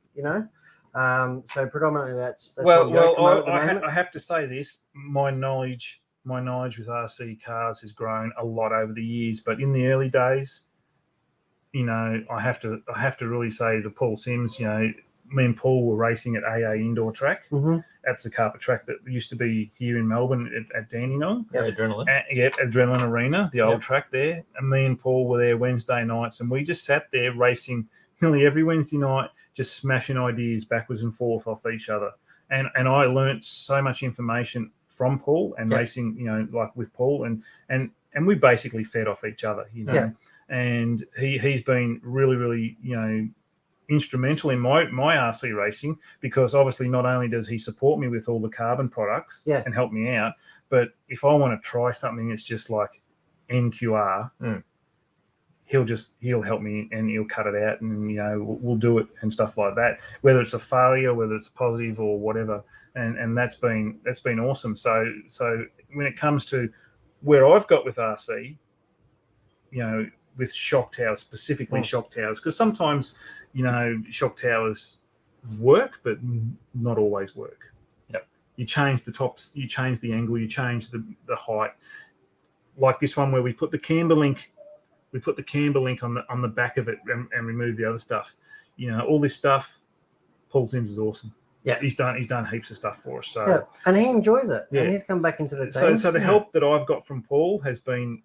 S3: so predominantly that's
S1: I have to say this, my knowledge with RC cars has grown a lot over the years, but in the early days, I have to really say to Paul Sims, me and Paul were racing at AA Indoor Track.
S3: Mm-hmm.
S1: That's the carpet track that used to be here in Melbourne at Dandenong.
S2: Adrenaline.
S1: Adrenaline Arena, the old track there. And me and Paul were there Wednesday nights, and we just sat there racing nearly every Wednesday night, just smashing ideas backwards and forth off each other. And I learnt so much information from Paul and racing, like with Paul, and we basically fed off each other, And he's been really, really, instrumental in my RC racing, because obviously not only does he support me with all the carbon products and help me out, but if I want to try something that's just like NQR, he'll help me and he'll cut it out, and we'll do it and stuff like that, whether it's a failure, whether it's a positive or whatever, and that's been awesome. So when it comes to where I've got with RC, with shock towers, specifically shock towers, because sometimes shock towers work, but not always work. You change the tops, you change the angle, you change the height, like this one where we put the camber link on the back of it and remove the other stuff. All this stuff, Paul Sims is awesome. Yeah, he's done heaps of stuff for us. So
S3: and he enjoys it. And he's come back into the team.
S1: So the help that I've got from Paul has been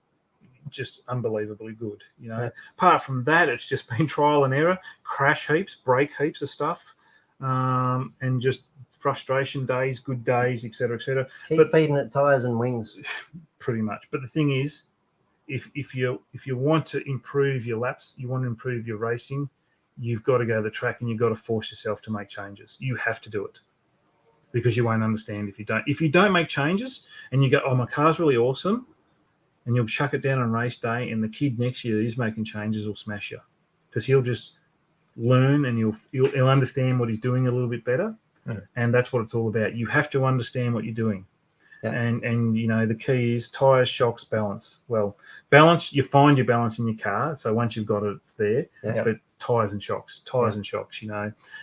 S1: just unbelievably good. Apart from that, it's just been trial and error, crash heaps, break heaps of stuff, and just frustration days, good days, etc.
S3: Keep feeding it tires and wings.
S1: Pretty much. But the thing is, if you want to improve your laps, you want to improve your racing, you've got to go to the track and you've got to force yourself to make changes. You have to do it, because you won't understand if you don't. If you don't make changes and you go, oh, my car's really awesome, and you'll chuck it down on race day, and the kid next year who's making changes will smash you, because he'll just learn and he'll understand what he's doing a little bit better. And that's what it's all about. You have to understand what you're doing. And the key is tires, shocks, balance. Well, balance, you find your balance in your car, so once you've got it, it's there. But tires and shocks,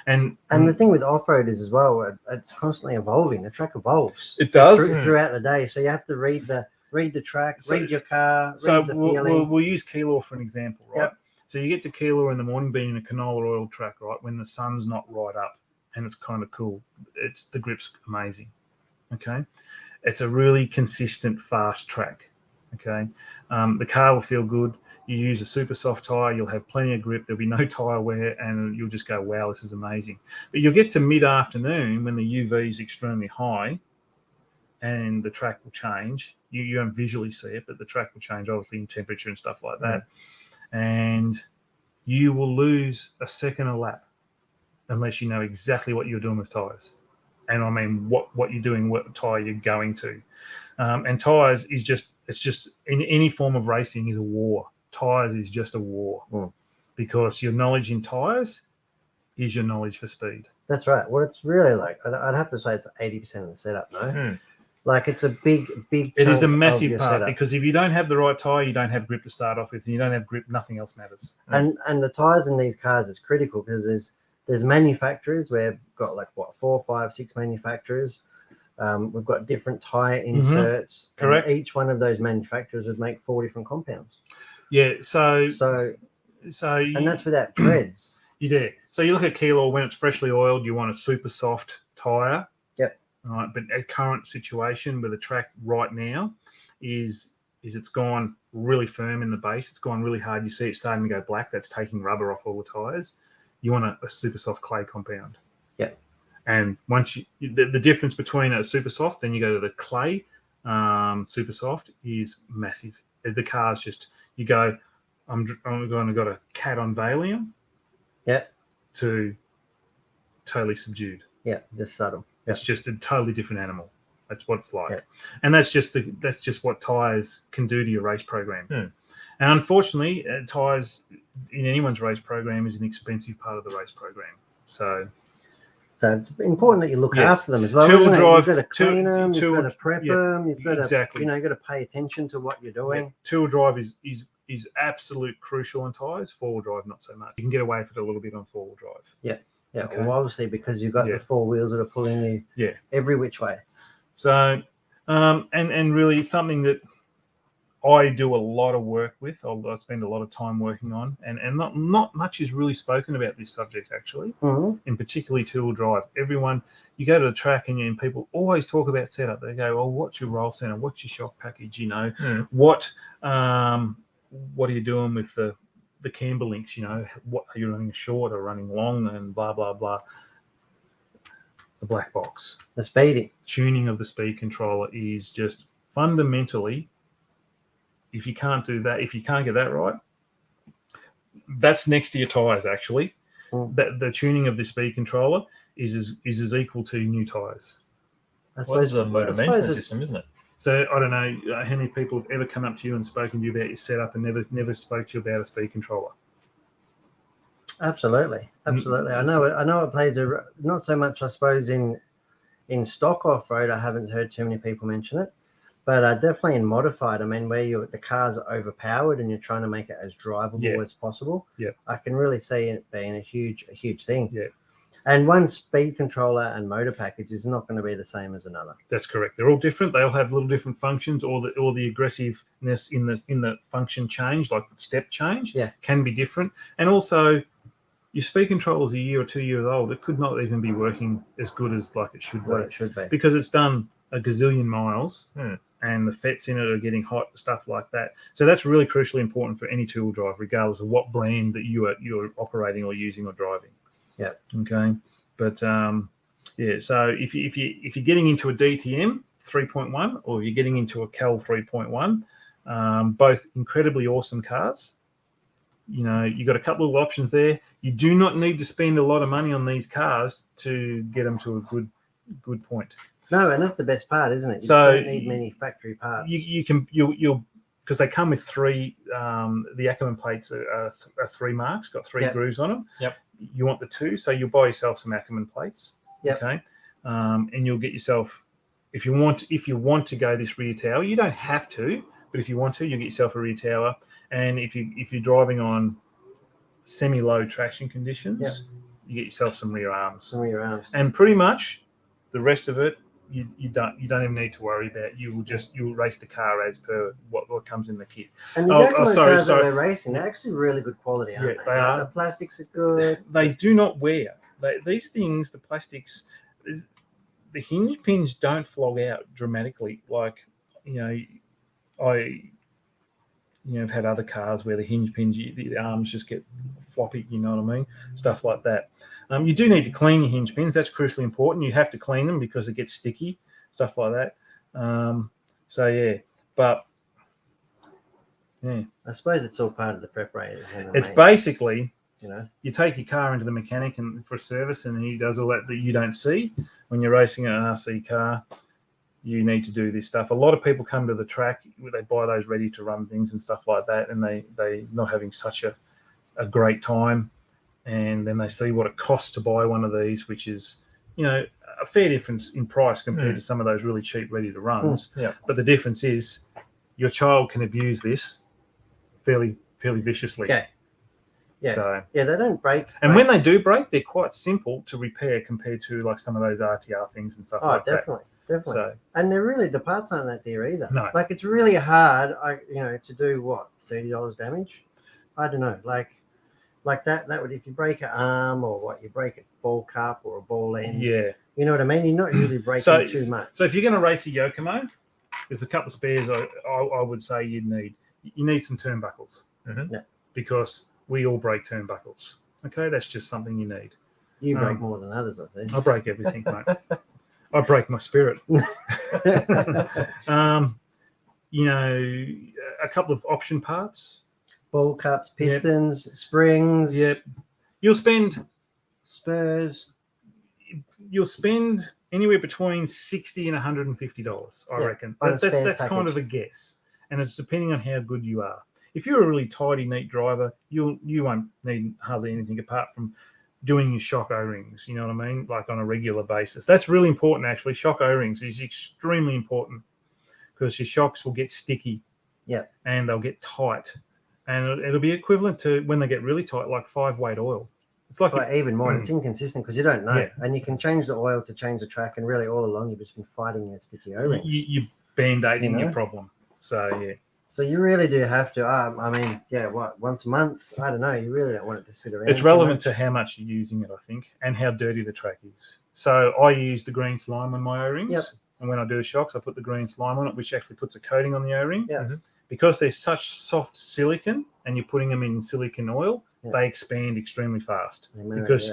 S1: and
S3: the thing with off-road is as well, it's constantly evolving. The track evolves.
S1: It does
S3: throughout the day, so you have to read the track, read your car, read the feeling.
S1: We'll use Keilor for an example, right? So you get to Keilor in the morning, being in a canola oil track, right, when the sun's not right up, and it's kind of cool. The grip's amazing. Okay. It's a really consistent, fast track. Okay. The car will feel good. You use a super soft tire, you'll have plenty of grip. There'll be no tire wear, and you'll just go, wow, this is amazing. But you'll get to mid-afternoon when the UV is extremely high, and the track will change. You don't visually see it, but the track will change, obviously, in temperature and stuff like that. And you will lose a second a lap unless you know exactly what you're doing with tires. And I mean, what you're doing, what tire you're going to. And tires is just in any form of racing is a war. Tires is just a war, because your knowledge in tires is your knowledge for speed.
S3: That's right. Well, it's really like, I'd have to say it's 80% of the setup, no? Like it's a big.
S1: It is a
S3: chunk of
S1: massive
S3: your
S1: part
S3: setup.
S1: because if you don't have the right tire, you don't have grip to start off with, and you don't have grip, nothing else matters.
S3: And the tires in these cars is critical because there's manufacturers. We've got like 4, 5, 6 manufacturers. We've got different tire inserts.
S1: Correct.
S3: Each one of those manufacturers would make 4 different compounds.
S1: Yeah. So
S3: and that's without treads.
S1: You do. So you look at keel oil when it's freshly oiled. You want a super soft tire.
S3: Yep.
S1: Right. But a current situation with the track right now is it's gone really firm in the base. It's gone really hard. You see it starting to go black. That's taking rubber off all the tires. You want a super soft clay compound.
S3: Yep.
S1: And once the difference between a super soft, then you go to the clay super soft is massive. The car's just, you go, I'm going to got a cat on Valium.
S3: Yep.
S1: To totally subdued.
S3: Yeah, just subtle. Yep.
S1: It's just a totally different animal. That's what it's like.
S3: Yep.
S1: And that's just what tires can do to your race program. And unfortunately, tires in anyone's race program is an expensive part of the race program. So
S3: it's important that you look after them as well.
S1: Tool drive,
S3: you've got to clean them, you've got to prep them, you've got to
S1: exactly.
S3: you've got to pay attention to what you're doing.
S1: Yeah. Tool drive is absolute crucial on tires. 4-wheel drive, not so much. You can get away with it a little bit on 4-wheel drive.
S3: Yeah. Yeah.
S1: Okay.
S3: Well, obviously because you've got the 4 wheels that are pulling you every which way.
S1: So and really something that I do a lot of work with. I spend a lot of time working on, and not much is really spoken about this subject actually. In particularly two-wheel drive. Everyone, you go to the track and people always talk about setup. They go, "Oh, what's your roll center? What's your shock package? You know, what are you doing with the camber links? You know, what are you running short or running long and blah blah blah." The black box,
S3: the speeding,
S1: tuning of the speed controller is just fundamentally. If you can't do that, if you can't get that right, that's next to your tires. Actually, the tuning of the speed controller is as equal to new tires.
S2: That's a motor management system, isn't it?
S1: So I don't know how many people have ever come up to you and spoken to you about your setup and never spoke to you about a speed controller.
S3: Absolutely. I know it plays not so much, I suppose, in stock off-road. I haven't heard too many people mention it. But definitely in modified, I mean, where the cars are overpowered and you're trying to make it as drivable as possible.
S1: Yeah,
S3: I can really see it being a huge thing.
S1: Yeah,
S3: and one speed controller and motor package is not going to be the same as another.
S1: That's correct. They're all different. They all have little different functions, or the aggressiveness in the function change, like the step change, can be different. And also, your speed controller is a year or 2 years old. It could not even be working as good as like it should be.
S3: What it should be,
S1: because it's done a gazillion miles. And the fets in it are getting hot, stuff like that. So that's really crucially important for any two-wheel drive, regardless of what brand that you're operating or using or driving.
S3: Yeah.
S1: Okay. But So if you're getting into a DTM 3.1 or you're getting into a Cal 3.1, both incredibly awesome cars. You know, you've got a couple of options there. You do not need to spend a lot of money on these cars to get them to a good point.
S3: No, and that's the best part, isn't it? You don't need many factory parts.
S1: You'll because they come with 3. The Ackerman plates are 3 marks, got 3 grooves on them.
S2: Yep.
S1: You want the 2, so you'll buy yourself some Ackerman plates.
S3: Yep.
S1: Okay. And you'll get yourself, if you want to go this rear tower, you don't have to, but if you want to, you'll get yourself a rear tower. And if you're driving on semi-low traction conditions, you get yourself some rear arms. And pretty much the rest of it. You don't even need to worry about. You'll race the car as per what comes in the kit.
S3: And the cars that we're racing, they're actually really good quality, aren't they?
S1: They are.
S3: The plastics are good.
S1: They do not wear. These things, the plastics, the hinge pins don't flog out dramatically. Like, I've had other cars where the hinge pins, the arms just get floppy. You know what I mean? Stuff like that. You do need to clean your hinge pins. That's crucially important. You have to clean them because it gets sticky, stuff like that.
S3: I suppose it's all part of the preparation.
S1: It's basically, you take your car into the mechanic and for a service, and he does all that you don't see when you're racing an RC car. You need to do this stuff. A lot of people come to the track, they buy those ready to run things and stuff like that, and they're not having such a great time. And then they see what it costs to buy one of these, which is a fair difference in price compared to some of those really cheap ready to runs.
S2: Yeah.
S1: But the difference is your child can abuse this fairly viciously.
S3: Yeah. Yeah.
S1: So,
S3: yeah, they don't break.
S1: and when they do break, they're quite simple to repair compared to like some of those RTR things and stuff like
S3: definitely.
S1: that. So,
S3: And the parts aren't that dear either.
S1: No.
S3: Like it's really hard, to do what, $30 damage? I don't know. Like that would, if you break an arm or what, you break a ball cup or a ball end.
S1: yeah.
S3: You know what I mean? You're not usually breaking too much.
S1: So if you're going to race a Yokomo, there's a couple of spares I would say you'd need. You need some turnbuckles.
S3: Yeah.
S1: Because we all break turnbuckles. Okay, that's just something you need.
S3: You break more than others, I think.
S1: I break everything, mate. I break my spirit. A couple of option parts.
S3: Ball cups, pistons, springs.
S1: Yep. You'll spend
S3: spurs.
S1: You'll spend anywhere between $60 and $150, I reckon. That's kind of a guess, and it's depending on how good you are. If you're a really tidy, neat driver, you won't need hardly anything apart from doing your shock O-rings. You know what I mean? Like on a regular basis. That's really important, actually. Shock O-rings is extremely important because your shocks will get sticky.
S3: Yeah.
S1: And they'll get tight, and it'll be equivalent to when they get really tight, like 5-weight oil. It's like
S3: even more. It's inconsistent because you don't know, and you can change the oil to change the track, and really all along you've just been fighting your sticky O-rings.
S1: You band-aiding your problem. So yeah.
S3: So you really do have to. Once a month? I don't know. You really don't want it to sit around.
S1: It's relevant to how much you're using it, I think, and how dirty the track is. So I use the green slime on my O-rings.
S3: Yep.
S1: And when I do shocks, I put the green slime on it, which actually puts a coating on the O-ring.
S3: Yeah. Mm-hmm.
S1: Because they're such soft silicon, and you're putting them in silicon oil, they expand extremely fast. Because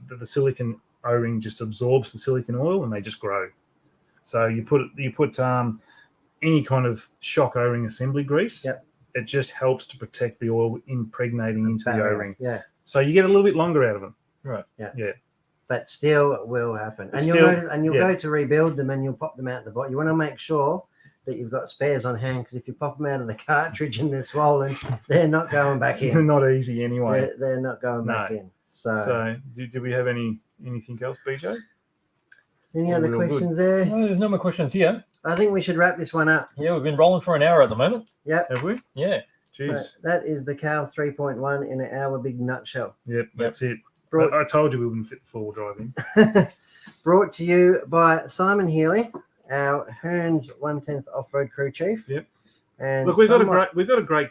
S1: the silicon O-ring just absorbs the silicon oil, and they just grow. So you put any kind of shock O-ring assembly grease.
S3: Yep.
S1: It just helps to protect the oil impregnating into the O-ring.
S3: Yeah.
S1: So you get a little bit longer out of them.
S2: Right.
S3: Yeah.
S1: Yeah.
S3: But still will happen. And you'll go to rebuild them, and you'll pop them out the bottom. You want to make sure that you've got spares on hand, because if you pop them out of the cartridge and they're swollen, they're not going back in.
S1: They're not easy anyway.
S3: They're not going back in. So
S1: do we have anything else, BJ?
S3: Any other questions there?
S2: No, there's no more questions here.
S3: I think we should wrap this one up.
S2: Yeah, we've been rolling for an hour at the moment.
S3: Yep.
S1: Have we?
S2: Yeah.
S1: Jeez.
S3: So that is the Cal 3.1 in an hour big nutshell.
S1: Yep, that's it. I told you we wouldn't fit four-wheel driving.
S3: Brought to you by Simon Healy, our Hearns 1/10 off-road crew chief.
S1: Yep.
S3: And
S1: look, we've got a great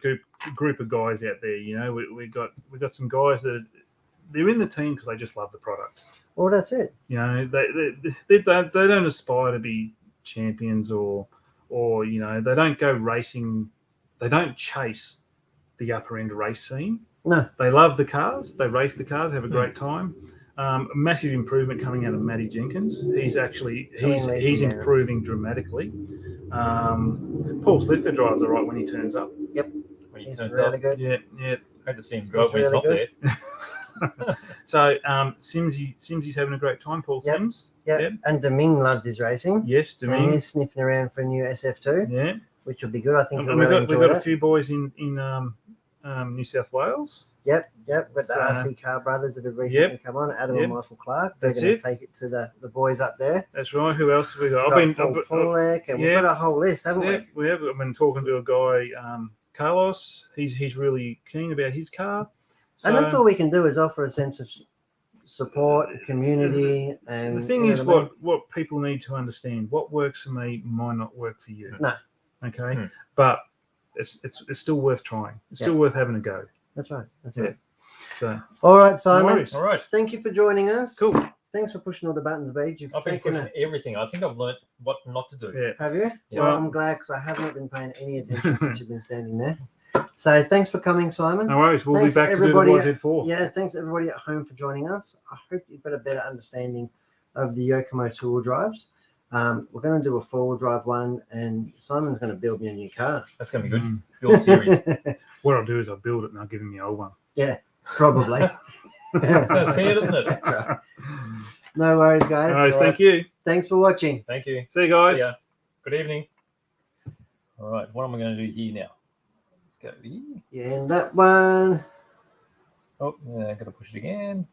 S1: group of guys out there. You know, we got some guys that they're in the team because they just love the product.
S3: Well, that's it.
S1: You know, they don't aspire to be champions or they don't go racing. They don't chase the upper end race scene.
S3: No.
S1: They love the cars. They race the cars, have a great time. A massive improvement coming out of Matty Jenkins. He's improving dramatically. Paul Slipper drives all right when he turns up.
S3: Yep.
S2: When he
S3: He's
S2: turns
S3: really
S2: up.
S3: good.
S1: Yeah.
S2: Great to see him drive when he's not
S3: really
S2: there.
S1: So Simsy's having a great time, Paul Sims.
S3: Yeah.
S1: Yep.
S3: And Deming loves his racing.
S1: Yes,
S3: And
S1: Deming.
S3: he's sniffing around for a new SF2.
S1: Yeah.
S3: Which will be good. I think
S1: And we've got a few boys in New South Wales.
S3: Yep. With the RC Car Brothers that have recently come on, Adam and Michael Clark. They're going to take it to the boys up there.
S1: That's right. Who else have we got?
S3: Paul Paulek, and we've got a whole list, haven't we?
S1: We have. I've been talking to a guy, Carlos. He's really keen about his car. So,
S3: and that's all we can do is offer a sense of support, community, and
S1: the thing is, what people need to understand: what works for me might not work for you.
S3: No.
S1: Okay, but it's still worth trying. It's still worth having a go.
S3: That's right. Right.
S1: So,
S3: all right, Simon.
S1: No
S2: all right.
S3: Thank you for joining us.
S1: Cool.
S3: Thanks for pushing all the buttons, Beej.
S2: I've been pushing everything. I think I've learned what not to do.
S1: Yeah.
S3: Have you?
S2: Yeah.
S3: Well, I'm glad because I haven't been paying any attention since you've been standing there. So thanks for coming, Simon.
S1: No worries. We'll be back to do the YZ4.
S3: Yeah, thanks everybody at home for joining us. I hope you've got a better understanding of the Yokomo two-wheel drives. We're going to do a four-wheel drive one, and Simon's going to build me a new car.
S2: That's going to be good. Build series.
S1: What I'll do is I'll build it and I'll give him the old one.
S3: Yeah, probably.
S2: That's fair, doesn't it?
S3: That's right. No worries, guys.
S1: No worries. Thank you.
S3: Thanks for watching.
S2: Thank you.
S1: See you guys.
S2: See ya. Good evening. All right, what am I going to do here now? Let's go here.
S3: Yeah, and that one.
S2: Oh, yeah, I've got to push it again.